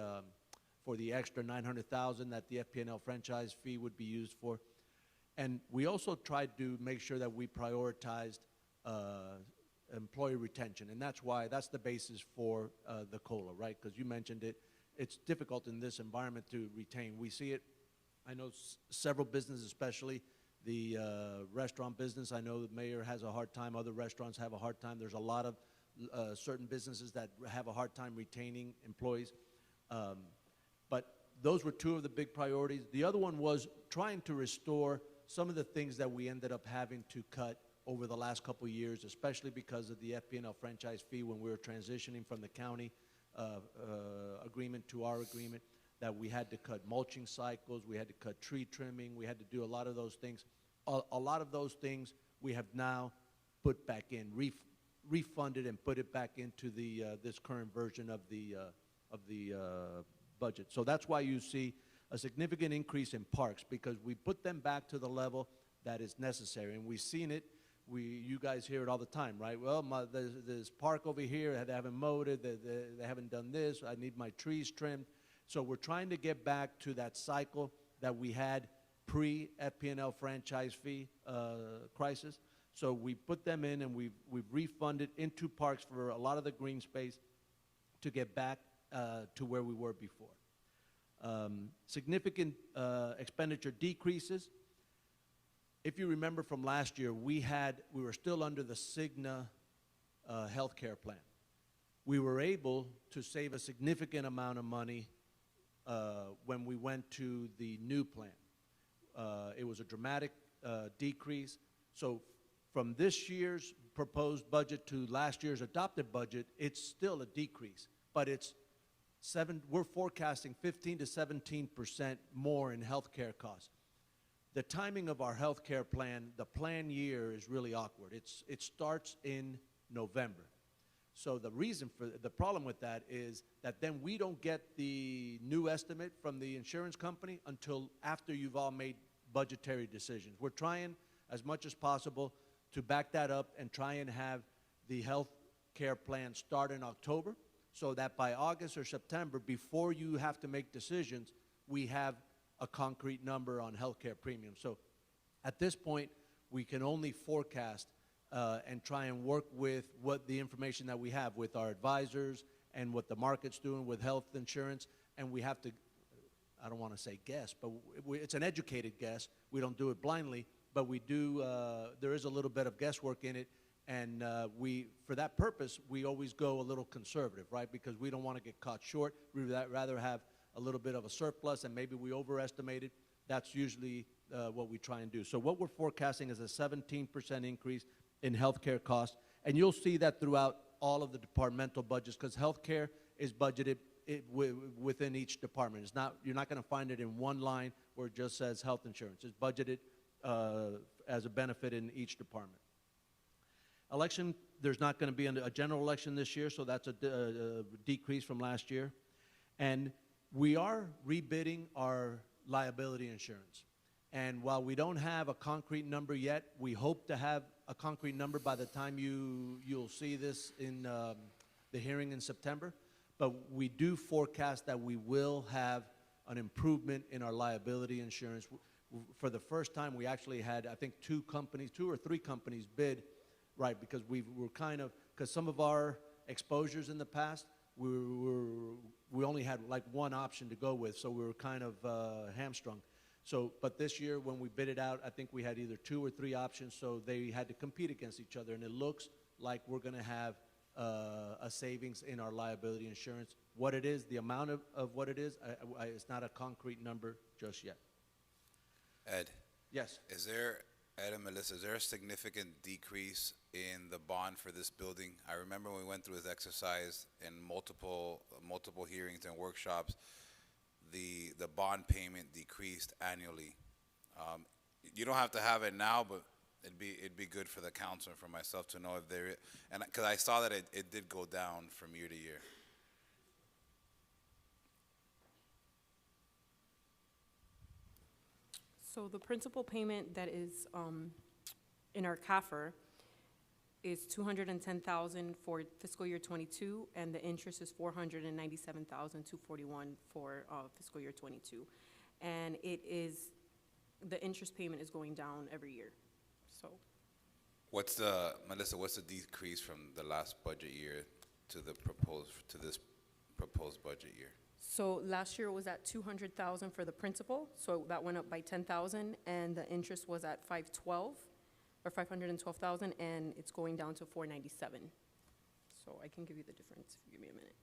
extra $900,000 that the FP&L franchise fee would be used for. And we also tried to make sure that we prioritized employee retention, and that's the basis for the COLA, right? Because you mentioned it, it's difficult in this environment to retain. We see it, I know several businesses, especially the restaurant business, I know the mayor has a hard time, other restaurants have a hard time. There's a lot of certain businesses that have a hard time retaining employees. But those were two of the big priorities. The other one was trying to restore some of the things that we ended up having to cut over the last couple of years, especially because of the FP&L franchise fee when we were transitioning from the county agreement to our agreement, that we had to cut mulching cycles, we had to cut tree trimming, we had to do a lot of those things. A lot of those things we have now put back in, refunded and put it back into the this current version of the budget. So that's why you see a significant increase in parks, because we put them back to the level that is necessary, and we've seen it. You guys hear it all the time, right? Well, there's this park over here, they haven't mowed it, they haven't done this, I need my trees trimmed. So we're trying to get back to that cycle that we had pre-FP&L franchise fee crisis. So we put them in, and we've refunded into parks for a lot of the green space to get back to where we were before. Significant expenditure decreases. If you remember from last year, we were still under the Cigna healthcare plan. We were able to save a significant amount of money when we went to the new plan. It was a dramatic decrease. So from this year's proposed budget to last year's adopted budget, it's still a decrease, but we're forecasting 15 to 17% more in healthcare costs. The timing of our healthcare plan, the plan year, is really awkward. It starts in November. So the problem with that is that then we don't get the new estimate from the insurance company until after you've all made budgetary decisions. We're trying as much as possible to back that up and try and have the health care plan start in October so that by August or September, before you have to make decisions, we have a concrete number on health care premiums. So at this point, we can only forecast and try and work with what the information that we have with our advisors and what the market's doing with health insurance. And we have to, I don't want to say guess, but it's an educated guess. We don't do it blindly, but we do, there is a little bit of guesswork in it. And for that purpose, we always go a little conservative, right? Because we don't want to get caught short. We'd rather have a little bit of a surplus and maybe we overestimated. That's usually what we try and do. So what we're forecasting is a 17% increase in healthcare costs, and you'll see that throughout all of the departmental budgets because healthcare is budgeted within each department. It's not, you're not going to find it in one line where it just says health insurance. It's budgeted as a benefit in each department. Election, there's not going to be a general election this year, so that's a decrease from last year. And we are rebidding our liability insurance. And while we don't have a concrete number yet, we hope to have a concrete number by the time you'll see this in the hearing in September. But we do forecast that we will have an improvement in our liability insurance. For the first time, we actually had, I think, two or three companies bid, right, because we were kind of, because some of our exposures in the past, we only had like one option to go with, so we were kind of hamstrung. So, but this year when we bid it out, I think we had either two or three options, so they had to compete against each other, and it looks like we're going to have a savings in our liability insurance. What it is, the amount of what it is, it's not a concrete number just yet. Ed? Yes. Ed and Melissa, is there a significant decrease in the bond for this building? I remember when we went through this exercise in multiple hearings and workshops, the bond payment decreased annually. You don't have to have it now, but it'd be good for the council and for myself to know if there is, and because I saw that it did go down from year to year. So the principal payment that is in our CAFR is $210,000 for fiscal year 22, and the interest is $497,241 for fiscal year 22, and the interest payment is going down every year. So, Melissa? What's the decrease from the last budget year to this proposed budget year? So last year was at $200,000 for the principal, so that went up by $10,000, and the interest was at $512,000, and it's going down to $497,000. So I can give you the difference if you give me a minute.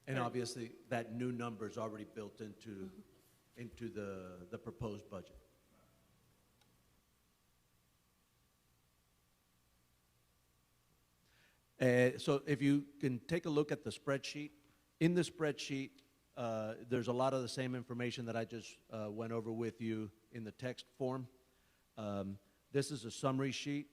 And obviously, that new number is already built into the proposed budget. So if you can take a look at the spreadsheet, in the spreadsheet, there's a lot of the same information that I just went over with you in the text form. This is a summary sheet.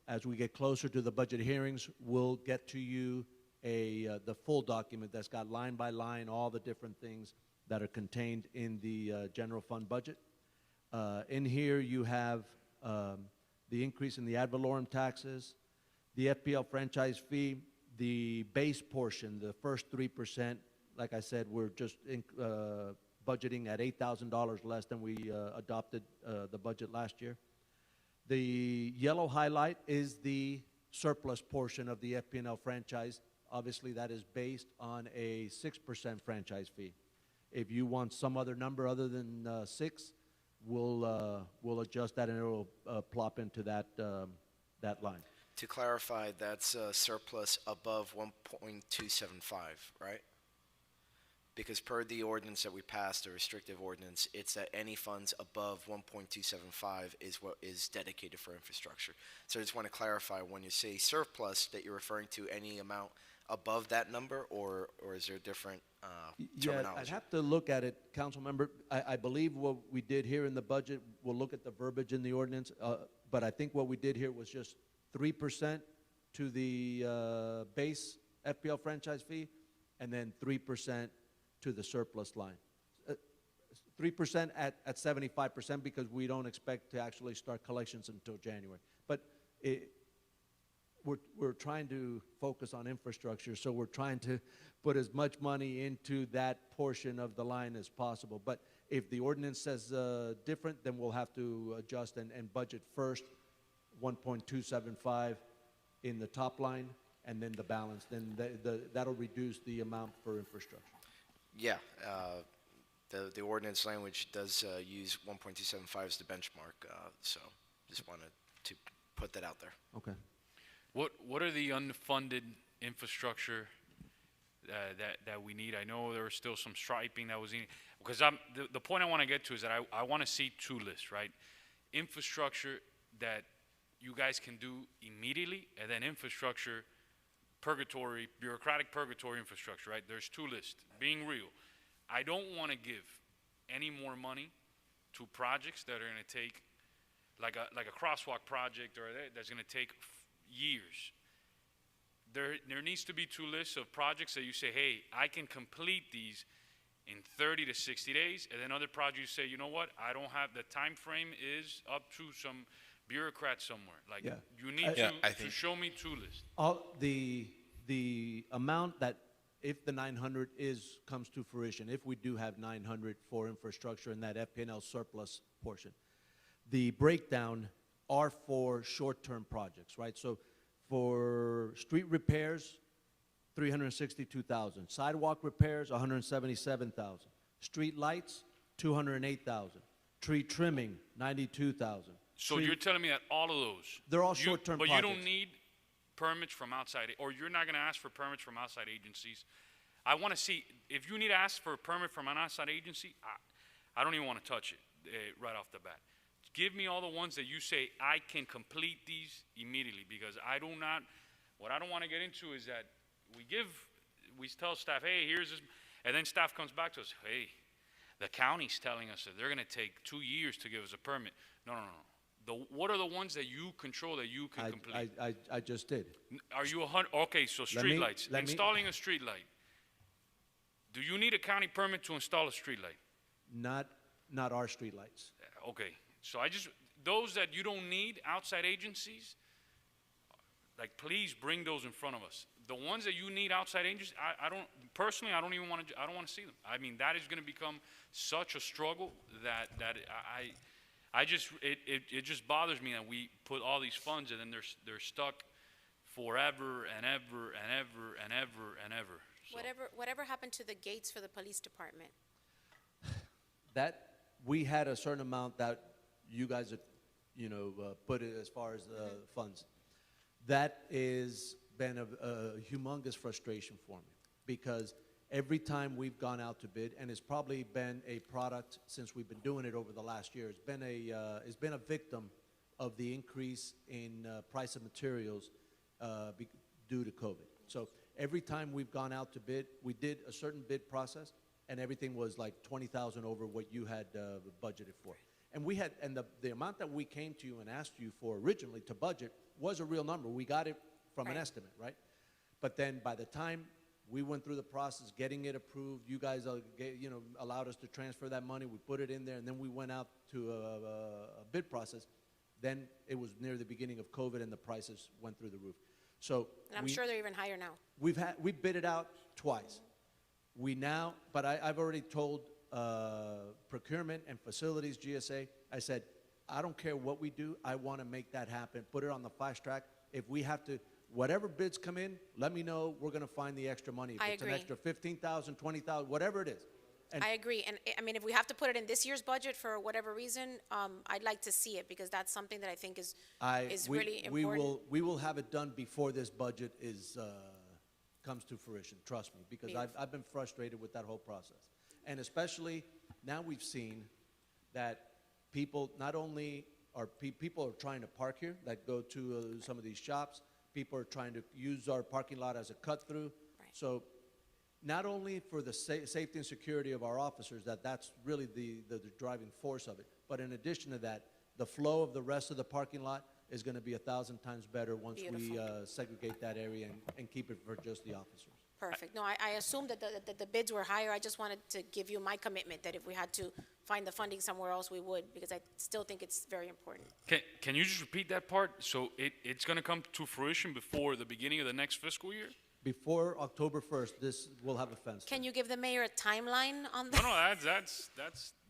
As we get closer to the budget hearings, we'll get to you the full document that's got line by line all the different things that are contained in the general fund budget. In here, you have the increase in the ad valorem taxes, the FPL franchise fee, the base portion, the first 3%. Like I said, we're just budgeting at $8,000 less than we adopted the budget last year. The yellow highlight is the surplus portion of the FP&L franchise. Obviously, that is based on a 6% franchise fee. If you want some other number other than 6, we'll adjust that and it will plop into that line. To clarify, that's a surplus above 1.275, right? Because per the ordinance that we passed, the restrictive ordinance, it's that any funds above 1.275 is what is dedicated for infrastructure. So I just want to clarify, when you say surplus, that you're referring to any amount above that number, or is there a different terminology? Yeah, I'd have to look at it, council member. I believe what we did here in the budget, we'll look at the verbiage in the ordinance. but I think what we did here was just 3% to the base FPL franchise fee, and then 3% to the surplus line. 3% at 75% because we don't expect to actually start collections until January. But we're trying to focus on infrastructure, so we're trying to put as much money into that portion of the line as possible. But if the ordinance says different, then we'll have to adjust and budget first 1.275 in the top line, and then the balance. Then that'll reduce the amount for infrastructure. Yeah, the ordinance language does use 1.275 as the benchmark, so just wanted to put that out there. Okay. What are the unfunded infrastructure that we need? I know there was still some striping that was in, because the point I want to get to is that I want to see two lists, right? Infrastructure that you guys can do immediately, and then infrastructure, purgatory, bureaucratic purgatory infrastructure, right? There's two lists. Being real, I don't want to give any more money to projects that are going to take, like a crosswalk project, or that's going to take years. There needs to be two lists of projects that you say, hey, I can complete these in 30 to 60 days, and then other projects you say, you know what, I don't have, the time frame is up to some bureaucrat somewhere. Like, Yeah. you need to show me two lists. The amount that, if the 900 comes to fruition, if we do have 900 for infrastructure in that FP&L surplus portion, the breakdown are for short-term projects, right? So for street repairs, 362,000. Sidewalk repairs, 177,000. Street lights, 208,000. Tree trimming, 92,000. So you're telling me that all of those, they're all short-term but projects. you don't need permits from outside, or you're not going to ask for permits from outside agencies. I want to see, if you need to ask for a permit from an outside agency, I don't even want to touch it right off the bat. Give me all the ones that you say, I can complete these immediately, because what I don't want to get into is that we tell staff, hey, here's this, and then staff comes back to us, hey, the county's telling us that they're going to take 2 years to give us a permit. No. What are the ones that you control that you can complete? I just did. Are you 100? Okay, so street lights. Installing a street light. Do you need a county permit to install a street light? Not our street lights. Okay, so those that you don't need, outside agencies, like, please bring those in front of us. The ones that you need outside agencies, I don't even want to see them. I mean, that is going to become such a struggle that it just bothers me that we put all these funds and then they're stuck forever and ever and ever and ever and ever. So. Whatever happened to the gates for the police department? That we had a certain amount that you guys had, put it as far as the funds. That has been a humongous frustration for me, because every time we've gone out to bid, and it's probably been a product since we've been doing it over the last year, it's been a victim of the increase in price of materials due to COVID. So every time we've gone out to bid, we did a certain bid process, and everything was like 20,000 over what you had budgeted for. And the amount that we came to you and asked you for originally to budget was a real number. We got it from an estimate, right? But then by the time we went through the process, getting it approved, you guys allowed us to transfer that money, we put it in there, and then we went out to a bid process. Then it was near the beginning of COVID, and the prices went through the roof. So and I'm sure they're even higher now. We bid it out twice. But I've already told procurement and facilities, GSA, I said, I don't care what we do, I want to make that happen, put it on the fast track. If we have to, whatever bids come in, let me know, we're going to find the extra money. If it's an extra 15,000, 20,000, whatever it is. And I agree, and I mean, if we have to put it in this year's budget for whatever reason, I'd like to see it, because that's something that I think is really important. We will have it done before this budget comes to fruition, trust me, because I've been frustrated with that whole process. And especially now we've seen that people not only people are trying to park here that go to some of these shops, people are trying to use our parking lot as a cut-through. Right. So not only for the safety and security of our officers, that's really the driving force of it, but in addition to that, the flow of the rest of the parking lot is going to be 1,000 times better once we Beautiful. segregate that area and keep it for just the officers. Perfect. No, I assumed that the bids were higher. I just wanted to give you my commitment that if we had to find the funding somewhere else, we would, because I still think it's very important. Can you just repeat that part? So it's going to come to fruition before the beginning of the next fiscal year? Before October 1st, this will have a fence. Can you give the mayor a timeline on No, that? no,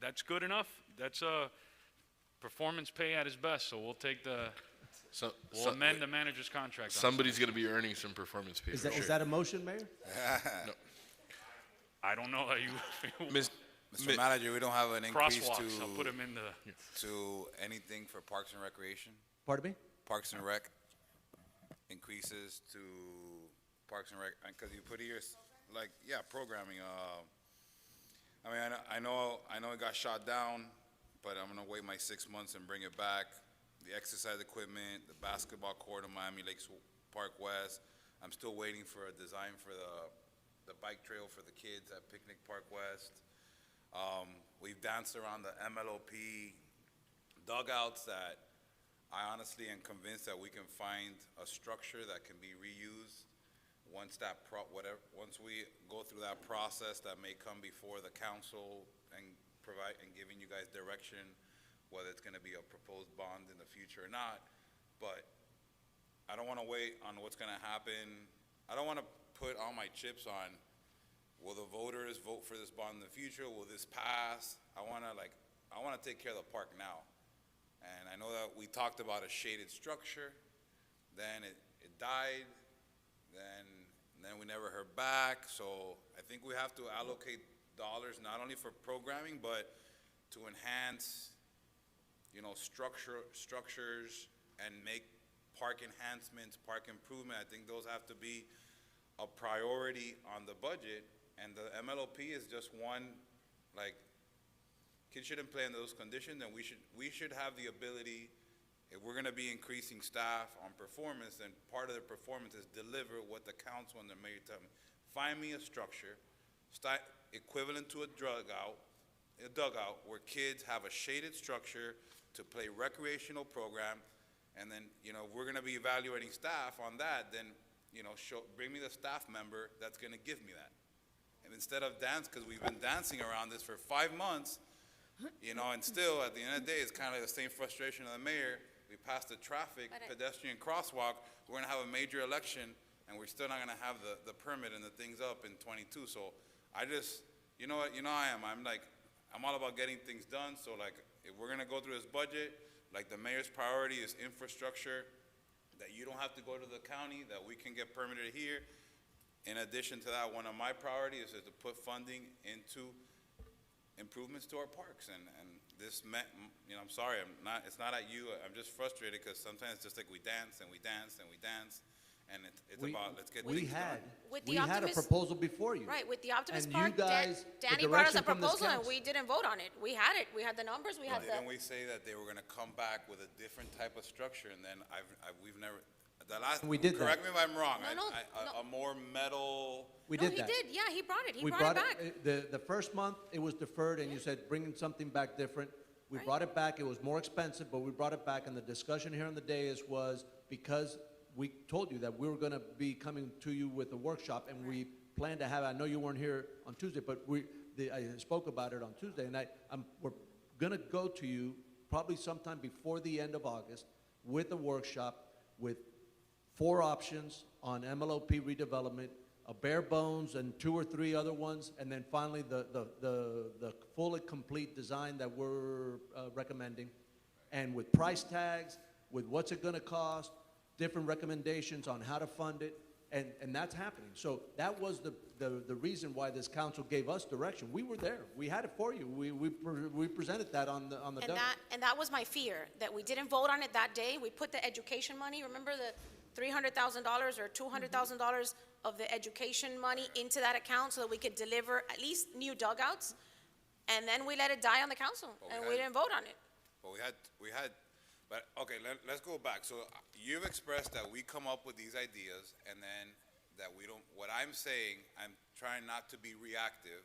that's good enough. That's performance pay at his best. So we'll take we'll amend the manager's contract. Somebody's going to be earning some performance pay. Is for that, sure. is that a motion, Mayor? I don't know how you Mr. Manager, we don't have an increase crosswalks. I'll put him in to anything for Parks and Recreation? Pardon me? Parks and Rec increases to Parks and Rec, because you put here, like, yeah, programming. I mean, I know it got shot down, but I'm gonna wait my 6 months and bring it back. The exercise equipment, the basketball court in Miami Lakes Park West. I'm still waiting for a design for the bike trail for the kids at Picnic Park West. We've danced around the MLOP dugouts that I honestly am convinced that we can find a structure that can be reused once we go through that process that may come before the council and giving you guys direction, whether it's going to be a proposed bond in the future or not. But I don't want to wait on what's going to happen. I don't want to put all my chips on, will the voters vote for this bond in the future? Will this pass? I want to take care of the park now. And I know that we talked about a shaded structure, then it died, then we never heard back. So I think we have to allocate dollars not only for programming, but to enhance, structures and make park enhancements, park improvement. I think those have to be a priority on the budget. And the MLOP is just one, like, kids shouldn't play in those conditions, and we should have the ability, if we're gonna be increasing staff on performance, then part of the performance is deliver what the council and the mayor tell me. Find me a structure, equivalent to a dugout where kids have a shaded structure to play recreational program, and then, we're gonna be evaluating staff on that, then, bring me the staff member that's gonna give me that. And instead of dance, because we've been dancing around this for 5 months, and still, at the end of the day, it's kind of the same frustration of the mayor. We passed the traffic pedestrian crosswalk. We're going to have a major election, and we're still not going to have the permit and the things up in 22. So I just, I am. I'm all about getting things done. So, like, if we're going to go through this budget, like, the mayor's priority is infrastructure, that you don't have to go to the county, that we can get permitted here. In addition to that, one of my priorities is to put funding into improvements to our parks, and this meant, I'm sorry, it's not at you, I'm just frustrated because sometimes it's just like we dance and we dance and we dance, and it's about, let's get things done. We had a proposal before you. Right, with the Optimist And Park, you guys, the Danny brought us a direction from this proposal and council. we didn't vote on it. We had the numbers, we had Didn't the, we say that they were gonna come back with a different type of structure, and then we've never, We did that. correct me if I'm wrong, No, a more metal, We no, did he that. did, yeah, he brought it, he We brought it back. The first month, it was deferred, and you said, bringing something back different. We Right. brought it back, it was more expensive, but we brought it back, and the discussion here on the dais was, because we told you that we were gonna be coming to you with a workshop, and we planned to have, I know you weren't here on Tuesday, but I spoke about it on Tuesday, and we're gonna go to you probably sometime before the end of August with a workshop with 4 options on MLOP redevelopment, a bare bones and 2 or 3 other ones, and then finally the fully complete design that we're recommending, and with price tags, with what's it gonna cost, different recommendations on how to fund it, and that's happening. So that was the reason why this council gave us direction. We were there. We had it for you. We presented that on the And that was my fear, that we didn't vote on it that day. We put the education money, remember the $300,000 or $200,000 of the education money into that account so that we could deliver at least new dugouts, and then we let it die on the council, and we didn't vote on it. but but okay, let's go back. So you've expressed that we come up with these ideas, and then that we don't, what I'm saying, I'm trying not to be reactive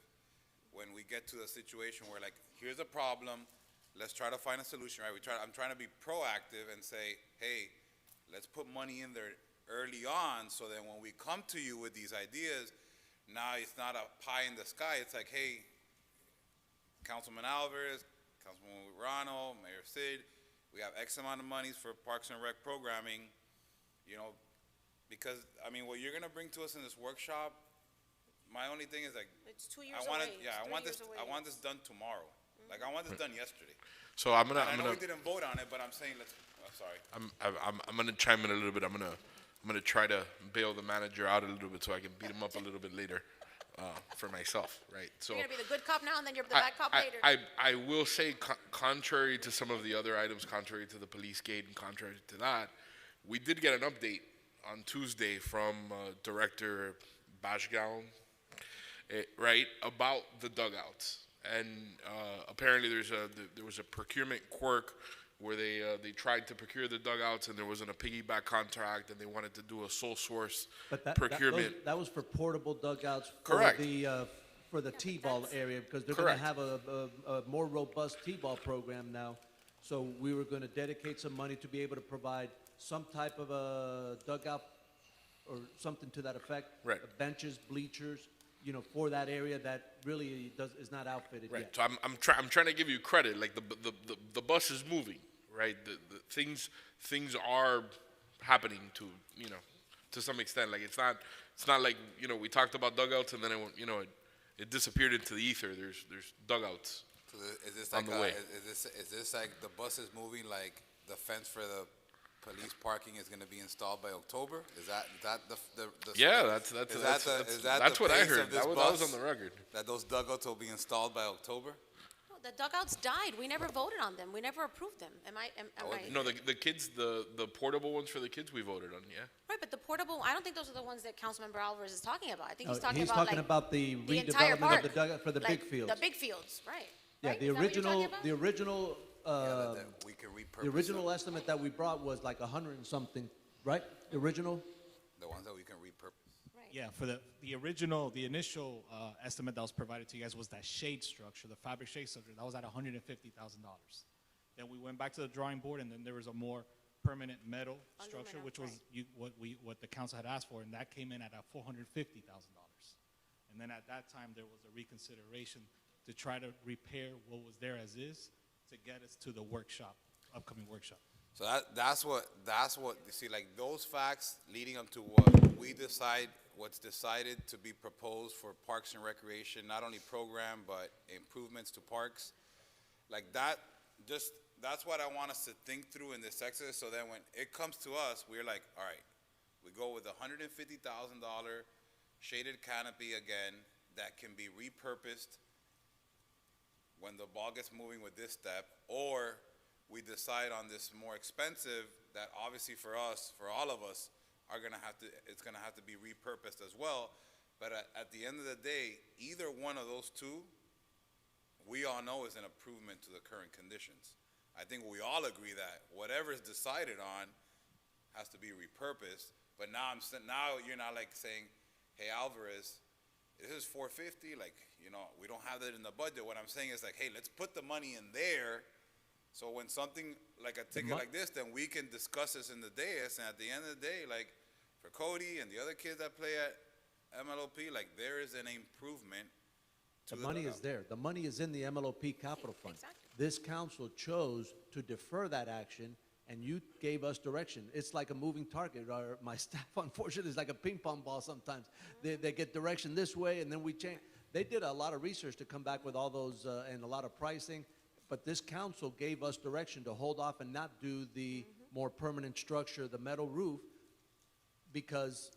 when we get to the situation where, like, here's a problem, let's try to find a solution, right? I'm trying to be proactive and say, hey, let's put money in there early on so that when we come to you with these ideas, now it's not a pie in the sky. It's like, hey, Councilman Alvarez, Councilman Rano, Mayor Sid, we have X amount of monies for Parks and Rec programming, you know, because, I mean, what you're going to bring to us in this workshop, my only thing is like, It's 2 years I want away. it, yeah, It's I want 3 this, years away. I want this done tomorrow. Like, I want this done yesterday. So I'm And gonna, I know we didn't vote on it, but I'm saying sorry. I'm gonna chime in a little bit. I'm gonna try to bail the manager out a little bit so I can beat him up a little bit later, for myself, right? So You're gonna be the good cop now, and then you're the bad cop later. I will say, contrary to some of the other items, contrary to the police gate, and contrary to that, we did get an update on Tuesday from Director Bashgown, right, about the dugouts. And apparently there was a procurement quirk where they tried to procure the dugouts and there wasn't a piggyback contract and they wanted to do a sole source procurement. That was for portable dugouts Correct. For the T-ball area, because they're Correct. going to have a more robust T-ball program now. So we were going to dedicate some money to be able to provide some type of a dugout or something to that effect. Right. Benches, bleachers, you know, for that area that really is not outfitted Right. yet. So I'm trying to give you credit. Like the bus is moving, right? The things are happening to some extent. Like it's not like, we talked about dugouts and then it disappeared into the ether. There's dugouts. So is this on like the way. is this like the bus is moving, like the fence for the police parking is going to be installed by October? Is that the Yeah, that's what I heard. That was on the record. That those dugouts will be installed by October? No, the dugouts died. We never voted on them. We never approved them. Am I? No, the kids, the portable ones for the kids we voted on, yeah. Right, but the portable, I don't think those are the ones that Councilmember Alvarez is talking about. I think he's No, talking he's about talking like about the entire redevelopment park, of the dugout for the like big fields. The big fields, right. Yeah, Right? the Is that what you're talking about? original That we can repurpose the original estimate that we brought was like 100 and something, right? The original. the ones that we can repurpose. Right. Yeah, for the initial estimate that was provided to you guys was that shade structure, the fabric shade structure. That was at $150,000. Then we went back to the drawing board, and then there was a more permanent metal structure, Aluminum, which was what the council had asked for, and that came in at $450,000. And then at that time, there was a reconsideration to try to repair what was there as is to get us to the upcoming workshop. So that's what you see, like those facts leading up to what we decide, what's decided to be proposed for Parks and Recreation, not only program but improvements to parks, like that. That's what I want us to think through in this exercise. So then when it comes to us, we're like, all right, we go with $150,000 shaded canopy again that can be repurposed when the ball gets moving with this step, or we decide on this more expensive that obviously for us, for all of us, it's gonna have to be repurposed as well. But at the end of the day, either one of those two, we all know is an improvement to the current conditions. I think we all agree that whatever is decided on has to be repurposed. But now you're not like saying, hey, Alvarez, this is $450, like, we don't have that in the budget. What I'm saying is like, hey, let's put the money in there, so when something like a ticket like this, then we can discuss this in the dais, and at the end of the day, like, for Cody and the other kids that play at MLOP, like, there is an improvement to The money is there. The money is in the MLOP capital fund. Exactly. This council chose to defer that action, and you gave us direction. It's like a moving target. My staff, unfortunately, is like a ping pong ball sometimes. They get direction this way, and then we change. They did a lot of research to come back with all those and a lot of pricing, but this council gave us direction to hold off and not do the more permanent structure, the metal roof, because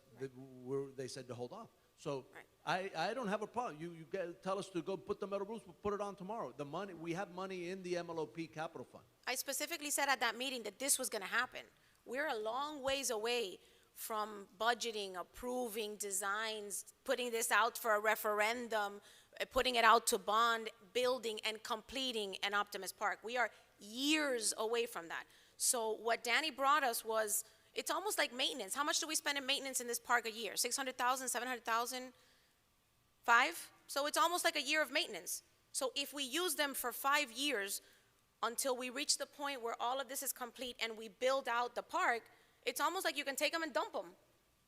they said to hold off. So I don't have a problem. You tell us to go put the metal roofs, we'll put it on tomorrow. The money, we have money in the MLOP capital fund. I specifically said at that meeting that this was going to happen. We're a long ways away from budgeting, approving designs, putting this out for a referendum, putting it out to bond, building and completing an Optimist Park. We are years away from that. So what Danny brought us was, it's almost like maintenance. How much do we spend in maintenance in this park a year? 600,000, 700,000? 5? So it's almost like a year of maintenance. So if we use them for 5 years, until we reach the point where all of this is complete and we build out the park, it's almost like you can take them and dump them.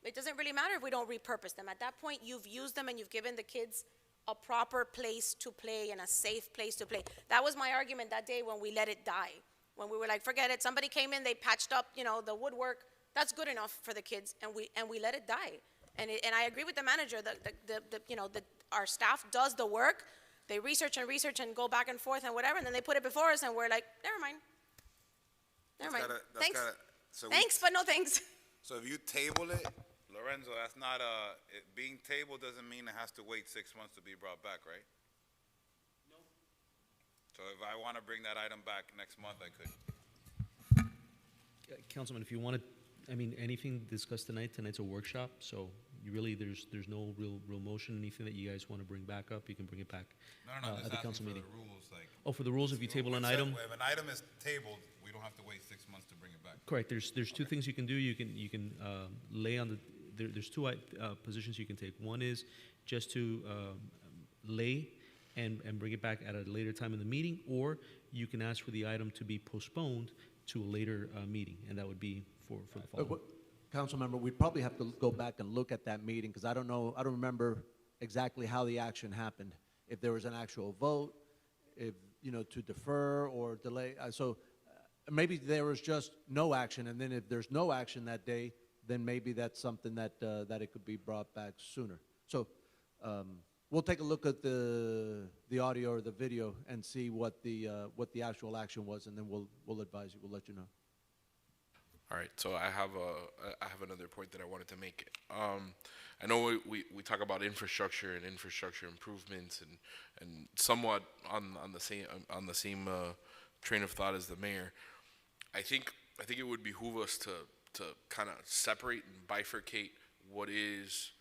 It doesn't really matter if we don't repurpose them. At that point, you've used them and you've given the kids a proper place to play and a safe place to play. That was my argument that day when we let it die. When we were like, forget it, somebody came in, they patched up, the woodwork, that's good enough for the kids, and we let it die. And I agree with the manager, our staff does the work, they research and go back and forth and whatever, and then they put it before us and we're like, never mind. Thanks. Thanks, but no thanks. So if you table it, Lorenzo, that's not being tabled doesn't mean it has to wait 6 months to be brought back, right? No. So if I want to bring that item back next month, I could. Councilman, if you want to, anything discussed tonight's a workshop, so you really, there's no real motion, anything that you guys want to bring back up, you can bring it back No, at the council meeting. For the rules, like. Oh, for the rules, if you table an item? If an item is tabled, we don't have to wait 6 months to bring it back. Correct. There's two things you can do. You can lay on the. There's two positions you can take. One is just to lay and bring it back at a later time in the meeting, or you can ask for the item to be postponed to a later meeting, and that would be for the following. Council member, we'd probably have to go back and look at that meeting because I don't remember exactly how the action happened. If there was an actual vote, if to defer or delay. Maybe there was just no action, and then if there's no action that day, then maybe that's something that it could be brought back sooner. So we'll take a look at the audio or the video and see what the actual action was, and then we'll advise you. We'll let you know. All right, so I have another point that I wanted to make. I know we talk about infrastructure and infrastructure improvements and somewhat on the same train of thought as the mayor. I think it would behoove us to kind of separate and bifurcate what is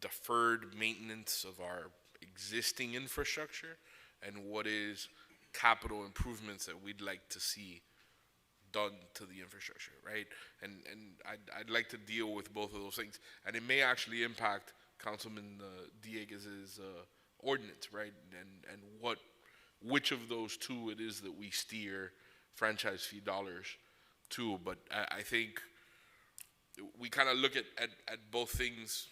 deferred maintenance of our existing infrastructure and what is capital improvements that we'd like to see done to the infrastructure, right? And I'd like to deal with both of those things, and it may actually impact Councilman Dieguez's ordinance, right? And which of those two it is that we steer franchise fee dollars to. But I think we kind of look at both things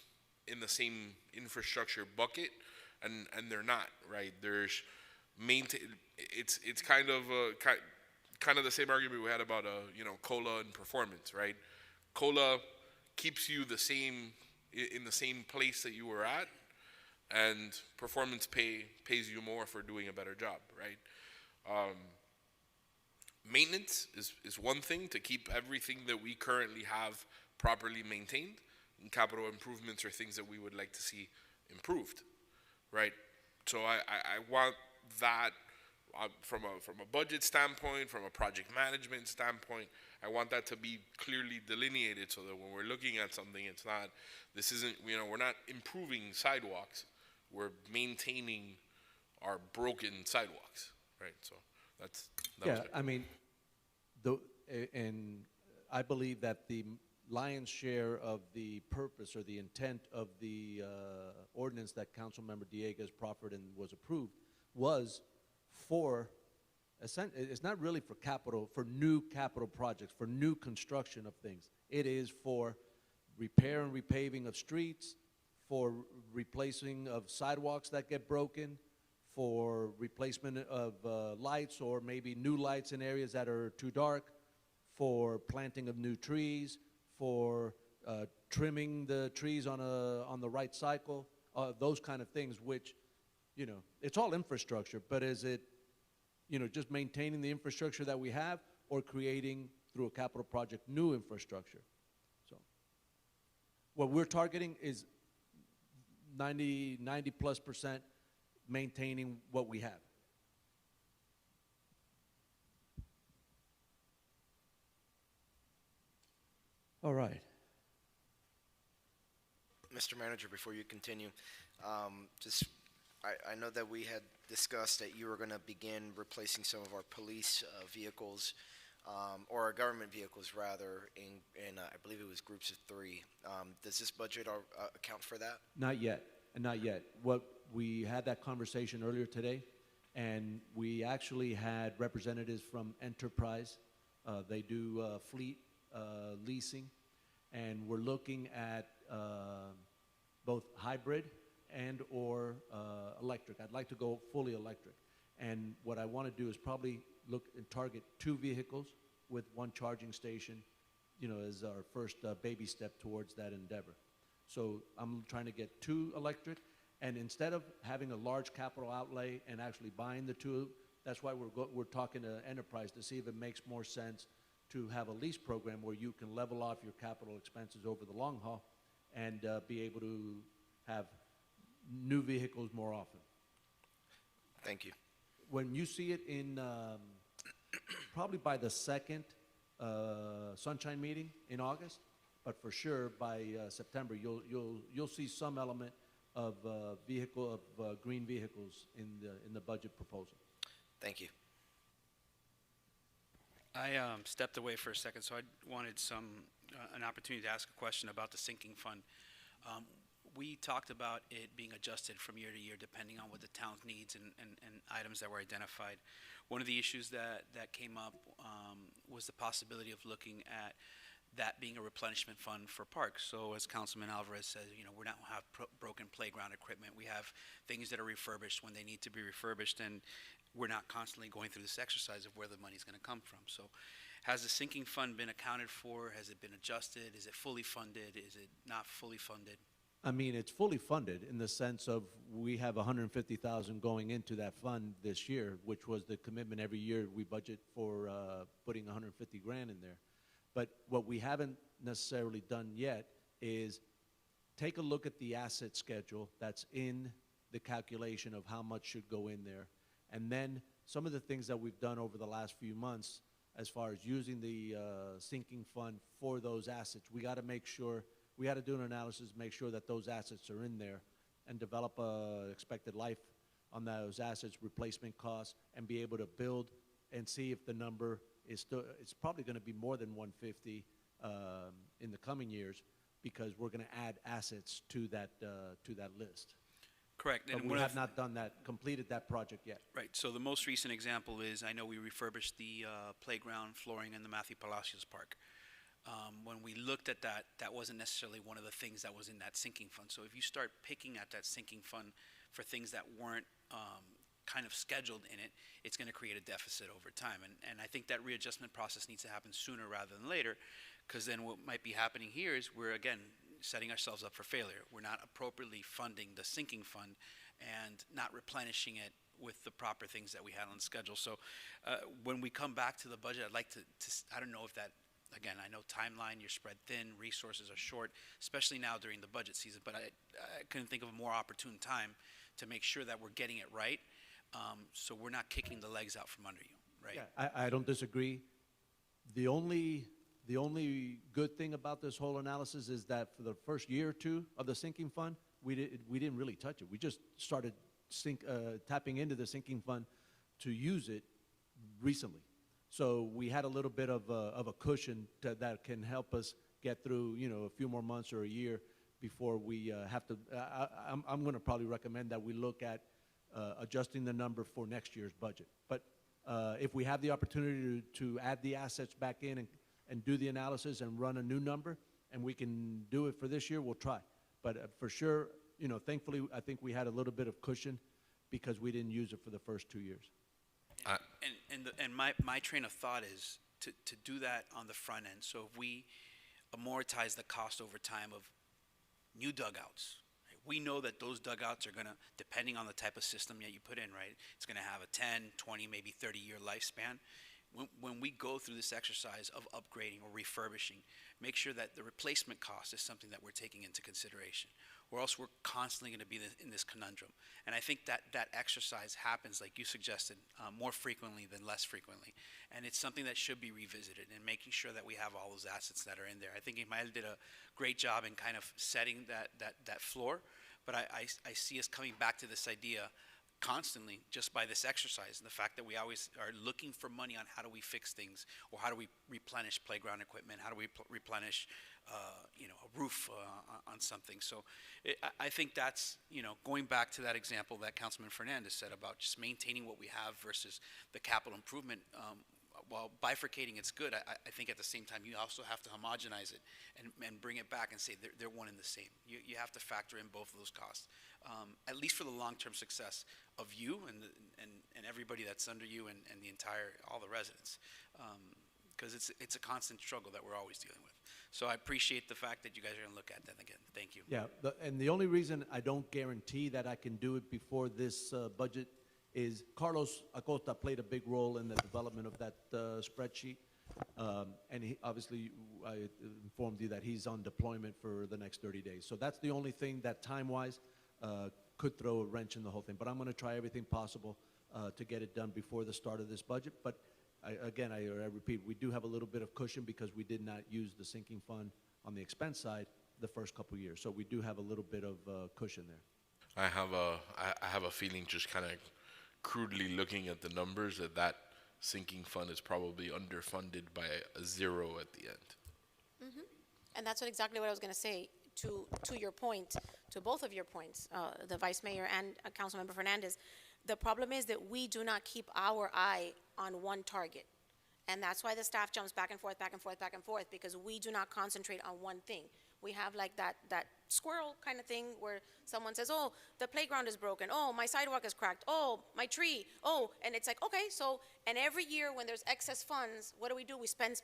in the same infrastructure bucket, and they're not, right? There's it's kind of the same argument we had about COLA and performance, right? COLA keeps you in the same place that you were at, and performance pays you more for doing a better job, right? Maintenance is one thing to keep everything that we currently have properly maintained, and capital improvements are things that we would like to see improved, right? So I want that. From a budget standpoint, from a project management standpoint, I want that to be clearly delineated so that when we're looking at something, we're not improving sidewalks, we're maintaining our broken sidewalks, right? So and I believe that the lion's share of the purpose or the intent of the ordinance that Councilmember Dieguez proffered and was approved was it's not really for new capital projects, for new construction of things. It is for repair and repaving of streets, for replacing of sidewalks that get broken, for replacement of lights or maybe new lights in areas that are too dark, for planting of new trees, for trimming the trees on the right cycle, those kind of things, which, it's all infrastructure, but is it, just maintaining the infrastructure that we have or creating through a capital project new infrastructure? So what we're targeting is 90+% maintaining what we have. All right. Mr. Manager, before you continue, I know that we had discussed that you were going to begin replacing some of our police vehicles, or our government vehicles rather, in I believe it was groups of 3. Does this budget account for that? Not yet. What we had that conversation earlier today, And we actually had representatives from Enterprise. They do fleet leasing, and we're looking at both hybrid and or electric. I'd like to go fully electric. And what I want to do is probably look and target 2 vehicles with 1 charging station, as our first baby step towards that endeavor. So I'm trying to get 2 electric, and instead of having a large capital outlay and actually buying the 2, that's why we're talking to Enterprise to see if it makes more sense to have a lease program where you can level off your capital expenses over the long haul and be able to have new vehicles more often. Thank you. When you see it in, probably by the second Sunshine meeting in August, but for sure by September, you'll see some element of green vehicles in the budget proposal. Thank you. I stepped away for a second, so I wanted an opportunity to ask a question about the sinking fund. We talked about it being adjusted from year to year depending on what the town's needs and items that were identified. One of the issues that came up was the possibility of looking at that being a replenishment fund for parks. So as Councilman Alvarez says, we don't have broken playground equipment. We have things that are refurbished when they need to be refurbished, and we're not constantly going through this exercise of where the money's going to come from. So has the sinking fund been accounted for? Has it been adjusted? Is it fully funded? Is it not fully funded? I mean, it's fully funded in the sense of we have 150,000 going into that fund this year, which was the commitment every year we budget for putting 150 grand in there. But what we haven't necessarily done yet is take a look at the asset schedule that's in the calculation of how much should go in there. And then some of the things that we've done over the last few months as far as using the sinking fund for those assets, we got to make sure, we got to do an analysis, make sure that those assets are in there and develop a expected life on those assets, replacement costs, and be able to build and see if the number is still, it's probably going to be more than 150 in the coming years because we're going to add assets to that list. Correct. But we have not done that, completed that project yet. Right. So the most recent example is I know we refurbished the playground flooring in the Matthew Palacios Park. When we looked at that, that wasn't necessarily one of the things that was in that sinking fund. So if you start picking at that sinking fund for things that weren't kind of scheduled in it, it's going to create a deficit over time. And I think that readjustment process needs to happen sooner rather than later, because then what might be happening here is we're, again, setting ourselves up for failure. We're not appropriately funding the sinking fund and not replenishing it with the proper things that we had on schedule. So when we come back to the budget, I'd like to I don't know if that, again, I know timeline, you're spread thin, resources are short, especially now during the budget season, but I couldn't think of a more opportune time to make sure that we're getting it right, so we're not kicking the legs out from under you, right? Yeah, I don't disagree. The only good thing about this whole analysis is that for the first year or two of the sinking fund, we didn't really touch it. We just started tapping into the sinking fund to use it recently. So we had a little bit of a cushion that can help us get through, a few more months or a year before we have to. I'm going to probably recommend that we look at adjusting the number for next year's budget. But if we have the opportunity to add the assets back in and do the analysis and run a new number, and we can do it for this year, we'll try. But for sure, thankfully, I think we had a little bit of cushion because we didn't use it for the first 2 years. And my train of thought is to do that on the front end. So if we amortize the cost over time of new dugouts, right? We know that those dugouts are going to, depending on the type of system that you put in, right, it's going to have a 10, 20, maybe 30-year lifespan. When we go through this exercise of upgrading or refurbishing, make sure that the replacement cost is something that we're taking into consideration, or else we're constantly going to be in this conundrum. And I think that exercise happens, like you suggested, more frequently than less frequently. And it's something that should be revisited and making sure that we have all those assets that are in there. I think Ismael did a great job in kind of setting that floor, but I see us coming back to this idea constantly just by this exercise, and the fact that we always are looking for money on how do we fix things, or how do we replenish playground equipment, how do we replenish a roof on something. So I think that's, going back to that example that Councilman Fernandez said about just maintaining what we have versus the capital improvement. While bifurcating it's good, I think at the same time you also have to homogenize it and bring it back and say they're one and the same. You have to factor in both of those costs, at least for the long-term success of you and everybody that's under you and all the residents, because it's a constant struggle that we're always dealing with. So I appreciate the fact that you guys are going to look at that again. Thank you. Yeah, and the only reason I don't guarantee that I can do it before this budget is Carlos Acosta played a big role in the development of that spreadsheet. And he, obviously, I informed you that he's on deployment for the next 30 days. So that's the only thing that time-wise could throw a wrench in the whole thing. But I'm going to try everything possible to get it done before the start of this budget. But I repeat, we do have a little bit of cushion because we did not use the sinking fund on the expense side the first couple of years. So we do have a little bit of cushion there. I have a feeling, just kind of crudely looking at the numbers, that sinking fund is probably underfunded by a zero at the end. And that's exactly what I was going to say to your point, to both of your points, the Vice Mayor and Councilmember Fernandez. The problem is that we do not keep our eye on one target. And that's why the staff jumps back and forth, back and forth, back and forth, because we do not concentrate on one thing. We have like that squirrel kind of thing where someone says, oh, the playground is broken. Oh, my sidewalk is cracked. Oh, my tree. Oh, and it's like, okay, so, and every year when there's excess funds, what do? We spend.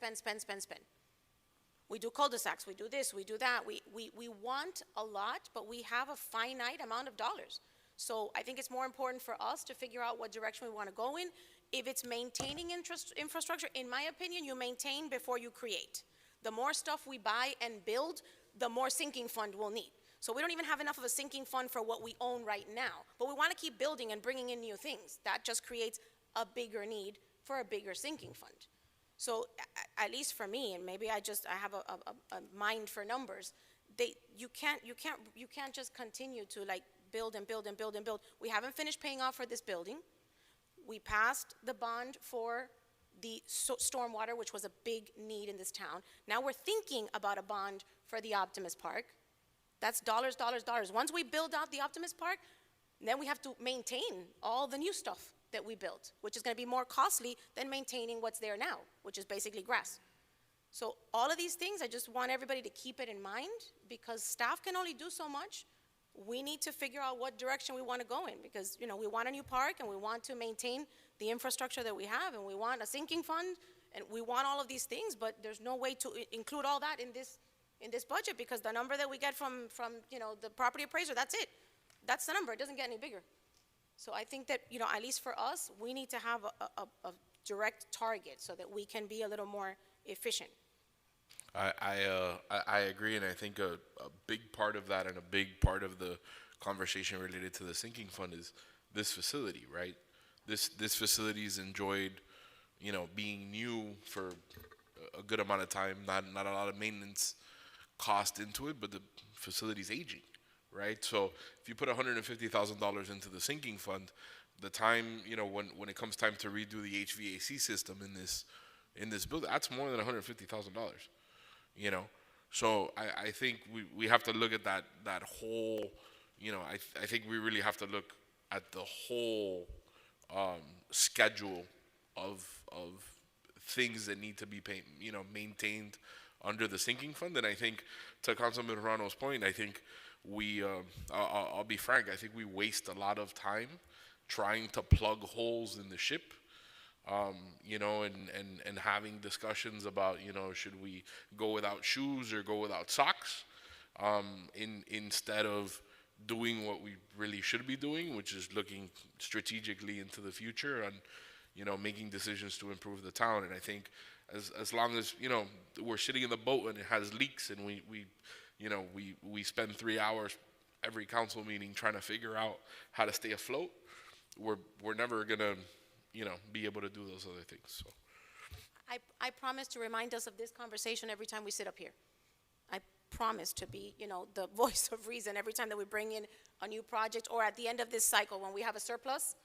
We do cul-de-sacs, we do this, we do that. We want a lot, but we have a finite amount of dollars. So I think it's more important for us to figure out what direction we want to go in. If it's maintaining infrastructure, in my opinion, you maintain before you create. The more stuff we buy and build, the more sinking fund we'll need. So we don't even have enough of a sinking fund for what we own right now. But we want to keep building and bringing in new things. That just creates a bigger need for a bigger sinking fund. So at least for me, and maybe I have a mind for numbers, you can't just continue to like build and build and build and build. We haven't finished paying off for this building. We passed the bond for the stormwater, which was a big need in this town. Now we're thinking about a bond for the Optimist Park. That's dollars. Once we build out the Optimist Park, then we have to maintain all the new stuff that we built, which is going to be more costly than maintaining what's there now, which is basically grass. So all of these things, I just want everybody to keep it in mind, because staff can only do so much. We need to figure out what direction we want to go in, because we want a new park and we want to maintain the infrastructure that we have, and we want a sinking fund, and we want all of these things, but there's no way to include all that in this budget, because the number that we get from the property appraiser, that's it. That's the number. It doesn't get any bigger. So I think that at least for us, we need to have a direct target so that we can be a little more efficient. I agree, and I think a big part of that and a big part of the conversation related to the sinking fund is this facility, right? This facility's enjoyed, being new for a good amount of time, not a lot of maintenance cost into it, but the facility's aging, right? So if you put $150,000 into the sinking fund, the time, when it comes time to redo the HVAC system in this building, that's more than $150,000. So I think we have to look at that whole, I think we really have to look at the whole schedule of things that need to be maintained under the sinking fund. And I think, to Councilman Serrano's point, I think I'll be frank, I think we waste a lot of time trying to plug holes in the ship. And having discussions about, should we go without shoes or go without socks, instead of doing what we really should be doing, which is looking strategically into the future and, making decisions to improve the town. And I think as long as, we're sitting in the boat and it has leaks and we spend 3 hours every council meeting trying to figure out how to stay afloat, we're never gonna be able to do those other things. So I promise to remind us of this conversation every time we sit up here. I promise. promise to be, you know, the voice of reason every time that we bring in a new project, or at the end of this cycle when we have a surplus,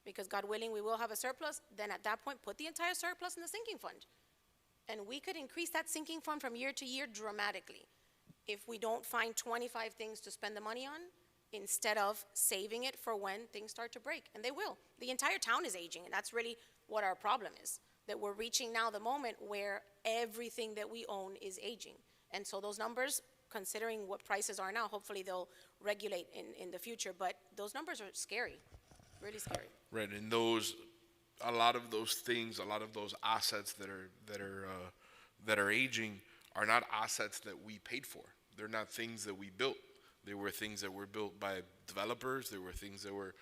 because God willing, we will have a surplus, then at that point, put the entire surplus in the sinking fund. And we could increase that sinking fund from year to year dramatically if we don't find 25 things to spend the money on, instead of saving it for when things start to break. And they will. The entire town is aging, and that's really what our problem is, that we're reaching now the moment where everything that we own is aging. And so those numbers, considering what prices are now, hopefully they'll regulate in the future, but those numbers are scary, really scary. Right, and a lot of those things, a lot of those assets that are aging are not assets that we paid for. They're not things that we built. They were things that were built by developers. They were things that were,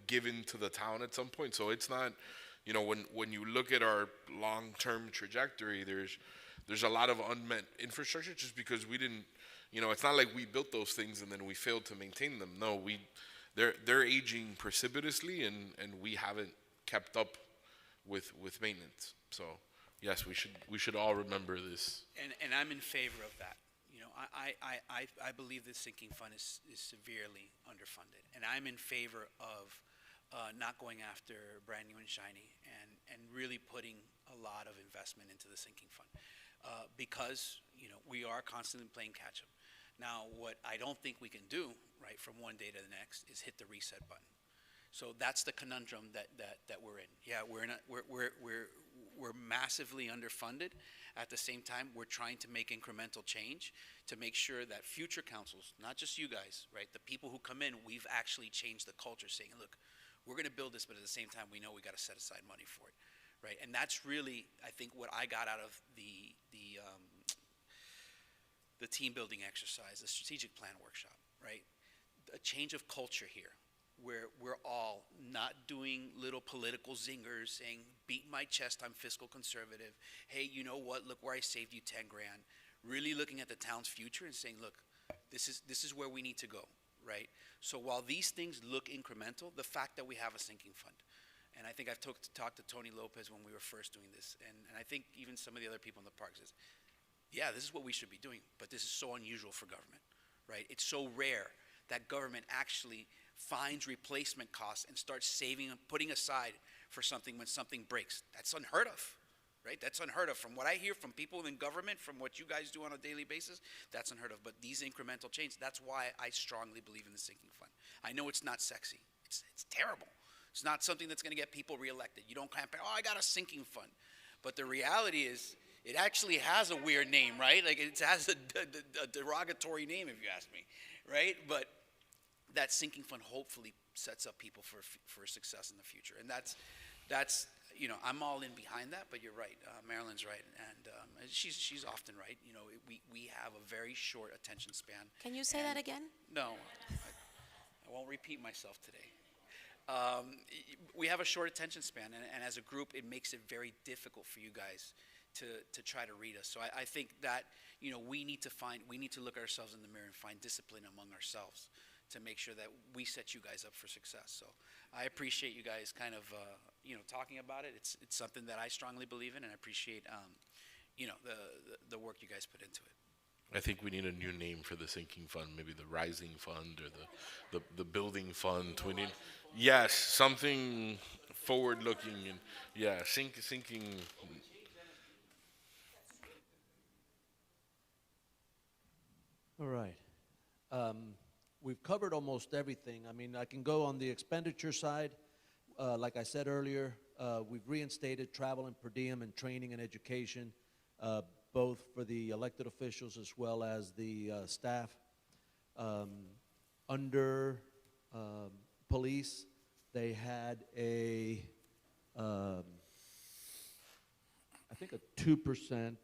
given to the town at some point. So it's not, when you look at our long-term trajectory, there's a lot of unmet infrastructure just because we didn't, it's not like we built those things and then we failed to maintain them. No, they're aging precipitously, and we haven't kept up with maintenance. So yes, we should all remember this. And I'm in favor of that. I believe the sinking fund is severely underfunded, and I'm in favor of not going after brand new and shiny, and really putting a lot of investment into the sinking fund, because we are constantly playing catch up. Now, what I don't think we can do, right, from one day to the next, is hit the reset button. So that's the conundrum that we're in. Yeah, we're massively underfunded. At the same time, we're trying to make incremental change to make sure that future councils, not just you guys, right, the people who come in, we've actually changed the culture, saying, look, we're going to build this, but at the same time, we know we got to set aside money for it, right? And that's really, I think, what I got out of the team building exercise, the strategic plan workshop, right? A change of culture here, where we're all not doing little political zingers saying, beat my chest, I'm fiscal conservative. Hey, you know what? Look where I saved you 10 grand. Really looking at the town's future and saying, look, this is where we need to go, right? So while these things look incremental, the fact that we have a sinking fund, and I think I've talked to Tony Lopez when we were first doing this, and I think even some of the other people in the park says, yeah, this is what we should be doing, but this is so unusual for government, right? It's so rare that government actually finds replacement costs and starts saving and putting aside for something when something breaks. That's unheard of, right? That's unheard of. From what I hear from people in government, from what you guys do on a daily basis, that's unheard of. But these incremental changes, that's why I strongly believe in the sinking fund. I know it's not sexy. It's terrible. It's not something that's going to get people reelected. You don't campaign, I got a sinking fund. But the reality is, it actually has a weird name, right? Like it has a derogatory name, if you ask me, right? But that sinking fund hopefully sets up people for success in the future. And that's I'm all in behind that, but you're right. Marilyn's right. And she's often right. We have a very short attention span. Can you say that again? No, I won't repeat myself today. We have a short attention span, and as a group, it makes it very difficult for you guys to try to read us. So I think that, we need to look at ourselves in the mirror and find discipline among ourselves to make sure that we set you guys up for success. So I appreciate you guys kind of, talking about it. It's something that I strongly believe in, and I appreciate, the work you guys put into it. I think we need a new name for the sinking fund, maybe the rising fund or the building fund. We need, yes, something forward-looking, and sinking. All right. We've covered almost everything. I mean, I can go on the expenditure side. Like I said earlier, we've reinstated travel and per diem and training and education, both for the elected officials as well as the staff. Under police, they had I think a 2%,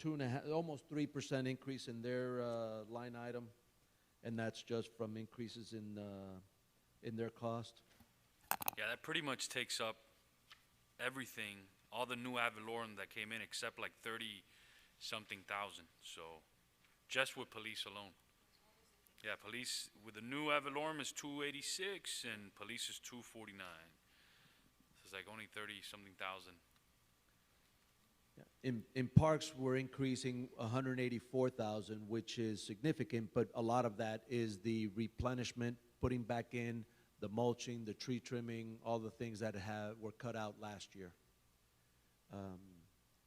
2.5%, almost 3% increase in their line item, and that's just from increases in their cost. Yeah, that pretty much takes up everything, all the new ad valorem that came in, except like 30-something thousand. So just with police alone. Yeah, police with the new ad valorem is 286 and police is 249. So it's like only 30-something thousand. Yeah. in parks, we're increasing 184,000, which is significant, but a lot of that is the replenishment, putting back in the mulching, the tree trimming, all the things that were cut out last year.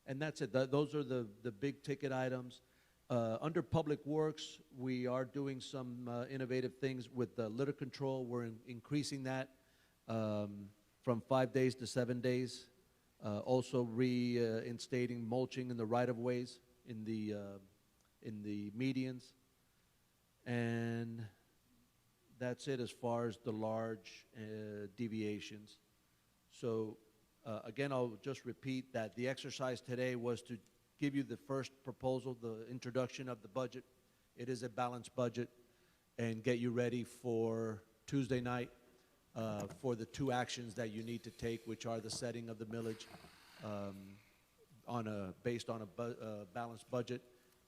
And that's it. Those are the big ticket items. Under Public Works, we are doing some innovative things with the litter control. We're increasing that from 5 days to 7 days. Also reinstating mulching in the right-of-ways, in the medians. And that's it as far as the large deviations. So again, I'll just repeat that the exercise today was to give you the first proposal, the introduction of the budget. It is a balanced budget, and get you ready for Tuesday night for the two actions that you need to take, which are the setting of the millage based on a balanced budget,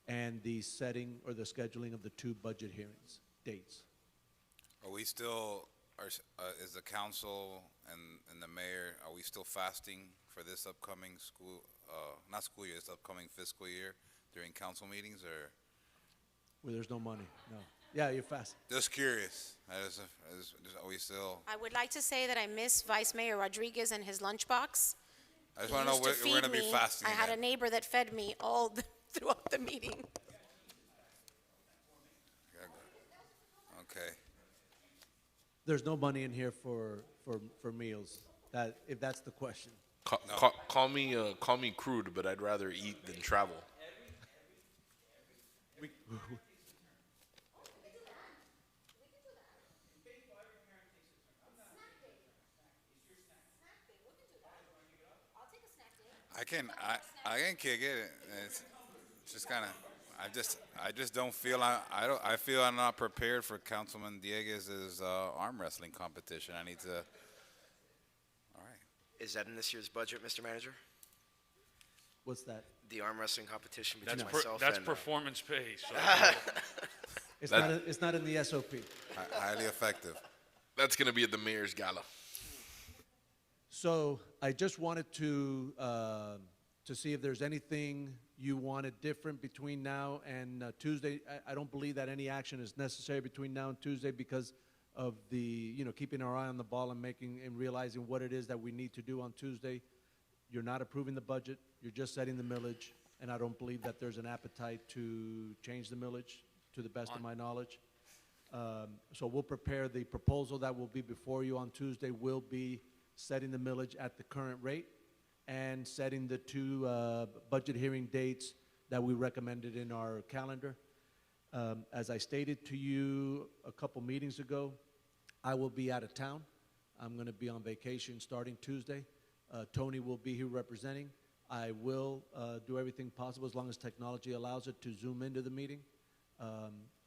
and the setting or the scheduling of the two budget hearings dates. Are we still, is the council and the mayor, are we still fasting for this upcoming not school year, this upcoming fiscal year during council meetings, or? Where there's no money, no. Yeah, you're fast. Just curious. Are we still? I would like to say that I miss Vice Mayor Rodriguez and his lunchbox. I just want to know He used we're going to be feed me. fasting I had a again. neighbor that fed me throughout the meeting. Okay. There's no money in here for meals, if that's the question. Call me crude, but I'd rather eat than travel. I can kick it. It's just kind of, I just don't feel, I feel I'm not prepared for Councilman Dieguez's arm wrestling competition. I need to, all right. Is that in this year's budget, Mr. Manager? What's that? The arm wrestling competition between That's myself that's and performance pay. So It's not in the SOP. Highly effective. That's going to be at the mayor's gala. So I just wanted to see if there's anything you wanted different between now and Tuesday. I don't believe that any action is necessary between now and Tuesday because of the, keeping our eye on the ball and realizing what it is that we need to do on Tuesday. You're not approving the budget. You're just setting the millage, and I don't believe that there's an appetite to change the millage, to the best of my knowledge. So we'll prepare the proposal that will be before you on Tuesday. Will be setting the millage at the current rate and setting the two budget hearing dates that we recommended in our calendar. As I stated to you a couple meetings ago, I will be out of town. I'm going to be on vacation starting Tuesday. Tony will be here representing. I will do everything possible as long as technology allows it to zoom into the meeting.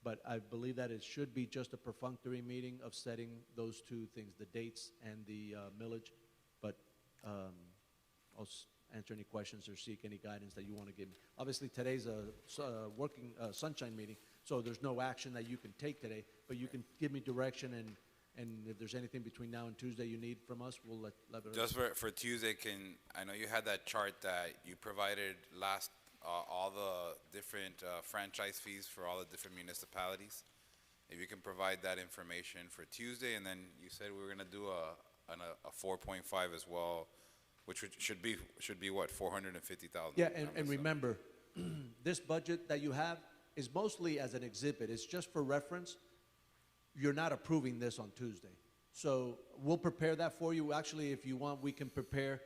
But I believe that it should be just a perfunctory meeting of setting those two things, the dates and the millage. But I'll answer any questions or seek any guidance that you want to give me. Obviously, today's a working sunshine meeting, so there's no action that you can take today, but you can give me direction, and if there's anything between now and Tuesday you need from us, we'll let it. Just for Tuesday, I know you had that chart that you provided last, all the different franchise fees for all the different municipalities. If you can provide that information for Tuesday, and then you said we were going to do a 4.5 as well, which should be what, 450,000. Yeah, and remember, this budget that you have is mostly as an exhibit. It's just for reference. You're not approving this on Tuesday. So we'll prepare that for you. Actually, if you want, we can prepare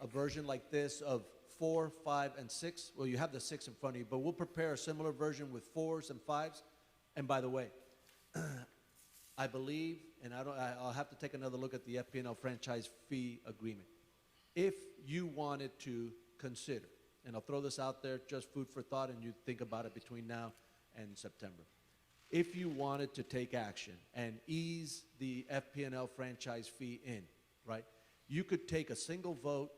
a version like this of 4, 5, and 6. Well, you have the 6 in front of you, but we'll prepare a similar version with 4s and 5s. And by the way, I believe, and I'll have to take another look at the FP&L franchise fee agreement. If you wanted to consider, and I'll throw this out there, just food for thought, and you think about it between now and September. If you wanted to take action and ease the FP&L franchise fee in, right, you could take a single vote,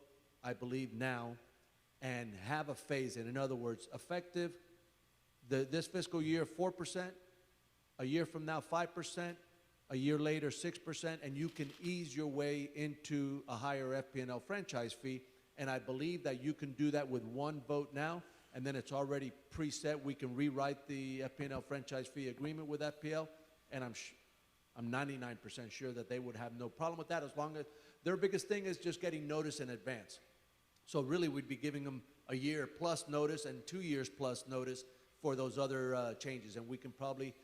I believe now, and have a phase-in. In other words, effective this fiscal year, 4%, a year from now, 5%, a year later, 6%, and you can ease your way into a higher FP&L franchise fee, And I believe that you can do that with one vote now, and then it's already preset. We can rewrite the FPL franchise fee agreement with FPL, and I'm 99% sure that they would have no problem with that, as long as their biggest thing is just getting notice in advance. So really, we'd be giving them a year plus notice and 2 years plus notice for those other changes, and we can probably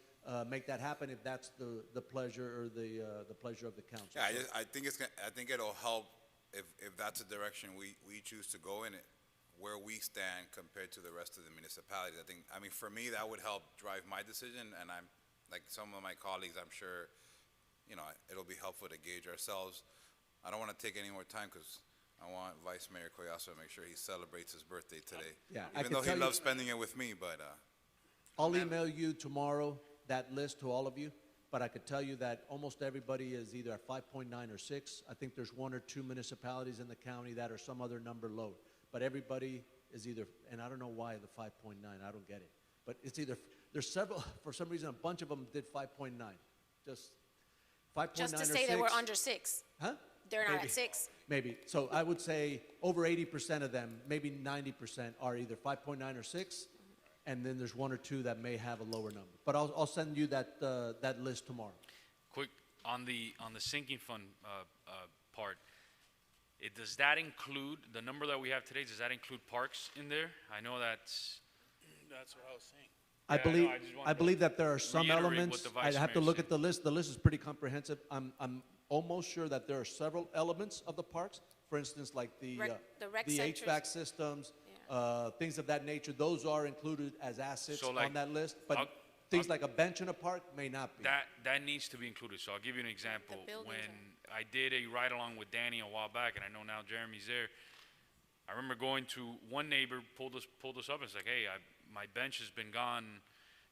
make that happen if that's the pleasure or the pleasure of the council. Yeah, I think it'll help if that's the direction we choose to go in it, where we stand compared to the rest of the municipalities. I mean, for me, that would help drive my decision, and I'm, like some of my colleagues, I'm sure, it'll be helpful to gauge ourselves. I don't want to take any more time because I want Vice Mayor Collazo to make sure he celebrates his birthday today. Yeah, Even though he loves spending it with me, but. I'll email you tomorrow that list to all of you, but I could tell you that almost everybody is either at 5.9 or 6. I think there's 1 or 2 municipalities in the county that are some other number low. But everybody is either, and I don't know why the 5.9, I don't get it. But it's either, there's several, for some reason, a bunch of them did 5.9. Just 5.9 Just to or say 6. that we're under 6. Huh? They're not Maybe. at 6. Maybe. So I would say over 80% of them, maybe 90% are either 5.9 or 6, and then there's 1 or 2 that may have a lower number. But I'll send you that that list tomorrow. Quick, on the sinking fund part, does that include, the number that we have today, does that include parks in there? I know that's what I was saying. I Yeah, know, believe just wanted I to believe that there are some reiterate what elements. the I Vice have to Mayor look said. at the list. The list is pretty comprehensive. I'm almost sure that there are several elements of the parks. For instance, like the rec the centers. HVAC systems, things of that nature. Those are included as assets So, like, on that list. But things like a bench in a park may not be. That needs to be included. So I'll give you an example. buildings When I did a ride along with Danny a while back, and I know now Jeremy's there. I remember going to one neighbor pulled us up and it's like, hey, my bench has been gone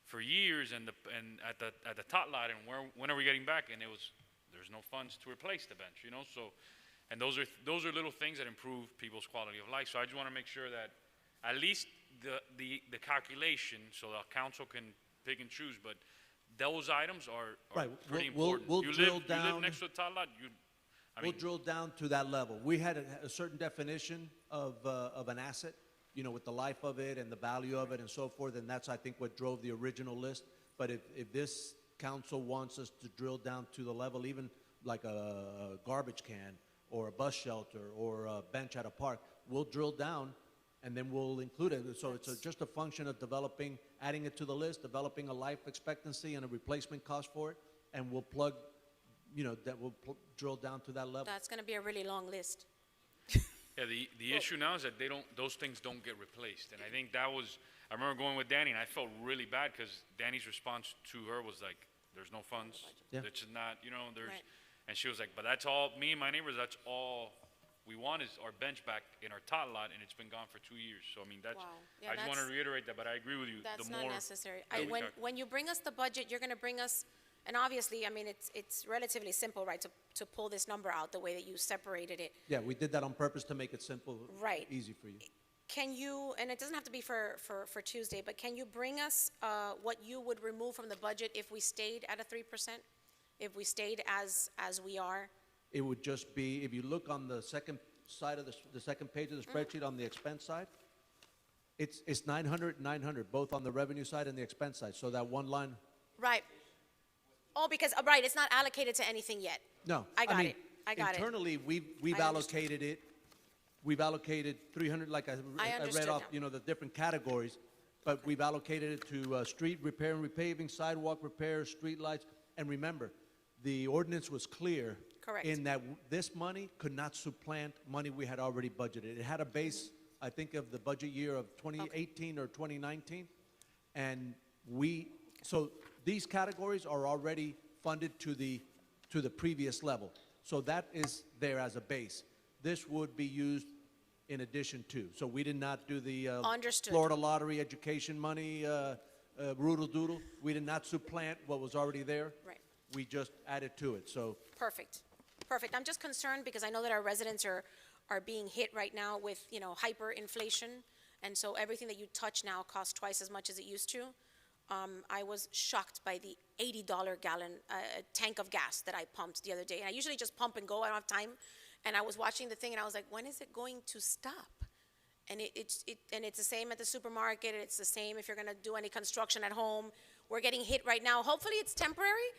for years, and at the tot lot, and when are we getting back? And there's no funds to replace the bench, So, and those are little things that improve people's quality of life. So I just want to make sure that at least the calculation, so the council can pick and choose, but those items are Right. pretty We'll important. You drill live down. next to a tot lot, We'll drill down to that level. We had a certain definition of an asset, with the life of it and the value of it and so forth, and that's, I think, what drove the original list. But if this council wants us to drill down to the level, even like a garbage can or a bus shelter or a bench at a park, we'll drill down and then we'll include it. So it's just a function of adding it to the list, developing a life expectancy and a replacement cost for it, and we'll plug, drill down to that level. That's going to be a really long list. Yeah, the issue now is that those things don't get replaced, and I think I remember going with Danny, and I felt really bad because Danny's response to her was like, "There's no funds. Yeah. It's not, there's," Right. and she was like, "But that's all. Me and my neighbors, that's all we want is our bench back in our tot lot, and it's been gone for 2 years. So I mean, that's. Wow. Yeah, I just want to that's- reiterate that, but I agree with you. That's the not more necessary. that we talk- When you bring us the budget, you're going to bring us, and obviously, I mean, it's relatively simple, right, to pull this number out the way that you separated it. Yeah, we did that on purpose to make it simple, Right. easy for you. Can you, and it doesn't have to be for Tuesday, but can you bring us what you would remove from the budget if we stayed at a 3%? If we stayed as we are? It would just be, if you look on the second side of the second page of the spreadsheet on the expense side, it's 900, both on the revenue side and the expense side. So that one line, Right. Oh, because, right, it's not allocated to anything yet. no. I got mean, it. I got it. Internally, we've I understood. allocated it. We've allocated 300, like I read understood off, now. the different categories, but we've allocated it to street repair and repaving, sidewalk repair, street lights. And remember, the ordinance was clear. Correct. In that this money could not supplant money we had already budgeted. It had a base, I think, of the budget year of 2018 or 2019. And so these categories are already funded to the previous level. So that is there as a base. This would be used in addition to. So we did not do the Understood. Florida lottery education money, roodle doodle. We did not supplant what was already there. Right. We just added to it. So Perfect. Perfect. I'm just concerned because I know that our residents are being hit right now with, hyperinflation. And so everything that you touch now costs twice as much as it used to. I was shocked by the $80 gallon tank of gas that I pumped the other day. And I usually just pump and go. I don't have time. And I was watching the thing and I was like, when is it going to stop? And it's the same at the supermarket. It's the same if you're going to do any construction at home. We're getting hit right now. Hopefully it's temporary,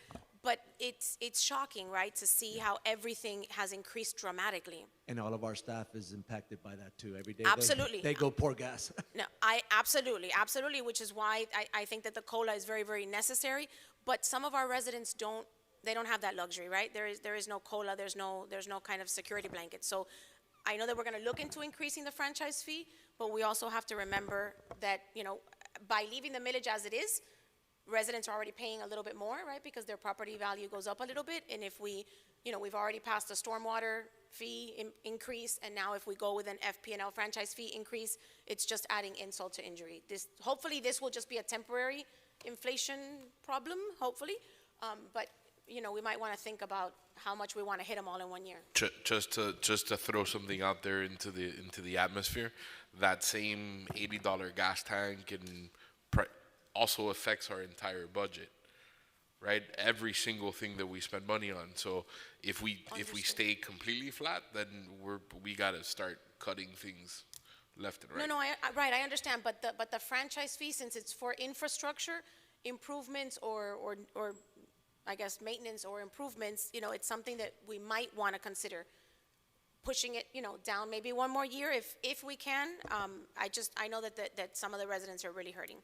but it's shocking, right, to see how everything has increased dramatically. And all of our staff is impacted by that too. Every day Absolutely. they go pour gas. No, absolutely, which is why I think that the COLA is very, very necessary. But some of our residents don't have that luxury, right? There is no COLA, there's no kind of security blanket. So I know that we're going to look into increasing the franchise fee, but we also have to remember that, by leaving the millage as it is, residents are already paying a little bit more, right? Because their property value goes up a little bit. And if we've already passed a stormwater fee increase, and now if we go with an FP&L franchise fee increase, it's just adding insult to injury. Hopefully this will just be a temporary inflation problem, hopefully. But we might want to think about how much we want to hit them all in 1 year. Just to throw something out there into the atmosphere, that same $80 gas tank and also affects our entire budget, right? Every single thing that we spend money on. So if we stay completely flat, then we got to start cutting things left and right. No, I understand, but the franchise fee, since it's for infrastructure improvements or I guess maintenance or improvements, it's something that we might want to consider pushing it, down maybe 1 more year if we can. I know that some of the residents are really hurting,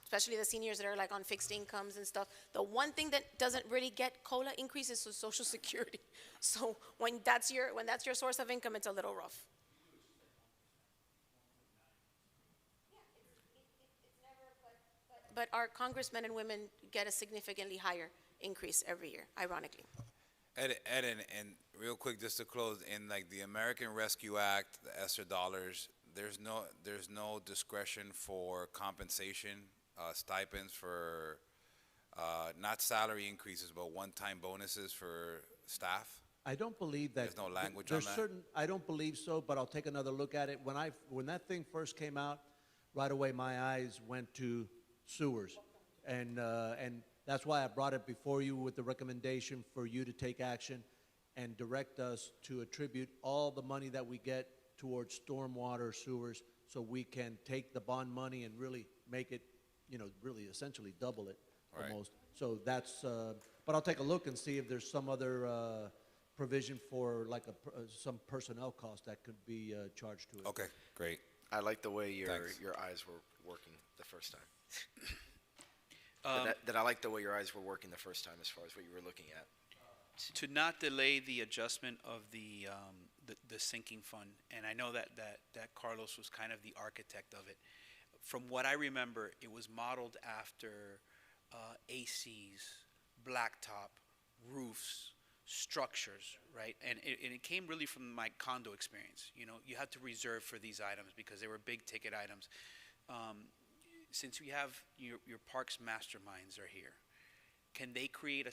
especially the seniors that are like on fixed incomes and stuff. The one thing that doesn't really get COLA increases is Social Security. So when that's your source of income, it's a little rough. But our congressmen and women get a significantly higher increase every year, ironically. Ed, and real quick, just to close, in like the American Rescue Act, the ESSER dollars, there's no discretion for compensation, stipends for not salary increases, but one-time bonuses for staff. I don't believe that. There's no language on that? I don't believe so, but I'll take another look at it. When that thing first came out, right away my eyes went to sewers, and that's why I brought it before you with the recommendation for you to take action and direct us to attribute all the money that we get towards stormwater sewers, so we can take the bond money and really make it, really essentially double it almost. So that's, but I'll take a look and see if there's some other provision for like some personnel cost that could be charged to it. Okay, great. I like the way your eyes were working the first time. I like the way your eyes were working the first time as far as what you were looking at. To not delay the adjustment of the sinking fund, and I know that Carlos was kind of the architect of it. From what I remember, it was modeled after ACs, blacktop, roofs, structures, right? And it came really from my condo experience. You had to reserve for these items because they were big ticket items. Since we have your parks masterminds are here, can they create a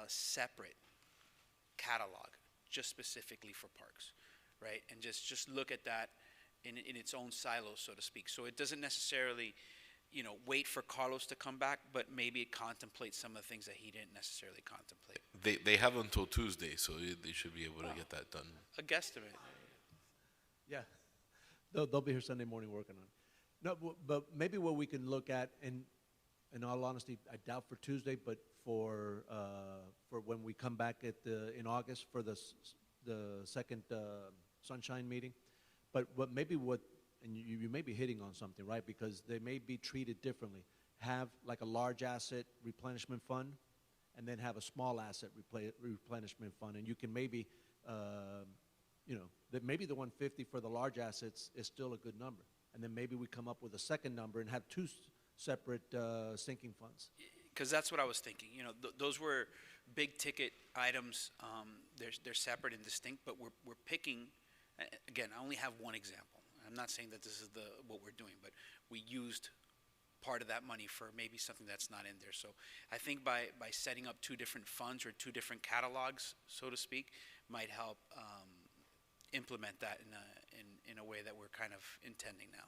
separate catalog just specifically for parks, right? And just look at that in its own silo, so to speak. So it doesn't necessarily, wait for Carlos to come back, but maybe it contemplates some of the things that he didn't necessarily contemplate. They have until Tuesday, so they should be able to get that done. A guesstimate. Yeah, they'll be here Sunday morning working on it. No, but maybe what we can look at, and in all honesty, I doubt for Tuesday, but for when we come back in August for the second Sunshine meeting, but maybe and you may be hitting on something, right? Because they may be treated differently. Have like a large asset replenishment fund, and then have a small asset replenishment fund, and you can maybe, that maybe the 150 for the large assets is still a good number. And then maybe we come up with a second number and have two separate sinking funds. Because that's what I was thinking. Those were big ticket items. They're separate and distinct, but we're picking. Again, I only have one example. I'm not saying that this is what we're doing, but we used part of that money for maybe something that's not in there. So I think by setting up two different funds or two different catalogs, so to speak, might help implement that in a way that we're kind of intending now.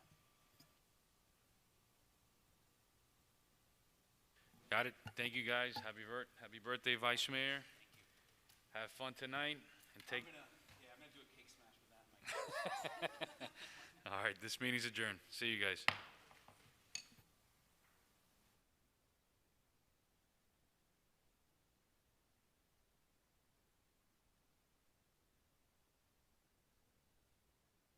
Got it. Thank you, guys. Happy birthday, Vice Mayor. Have fun tonight and take. All right, this meeting's adjourned. See you guys.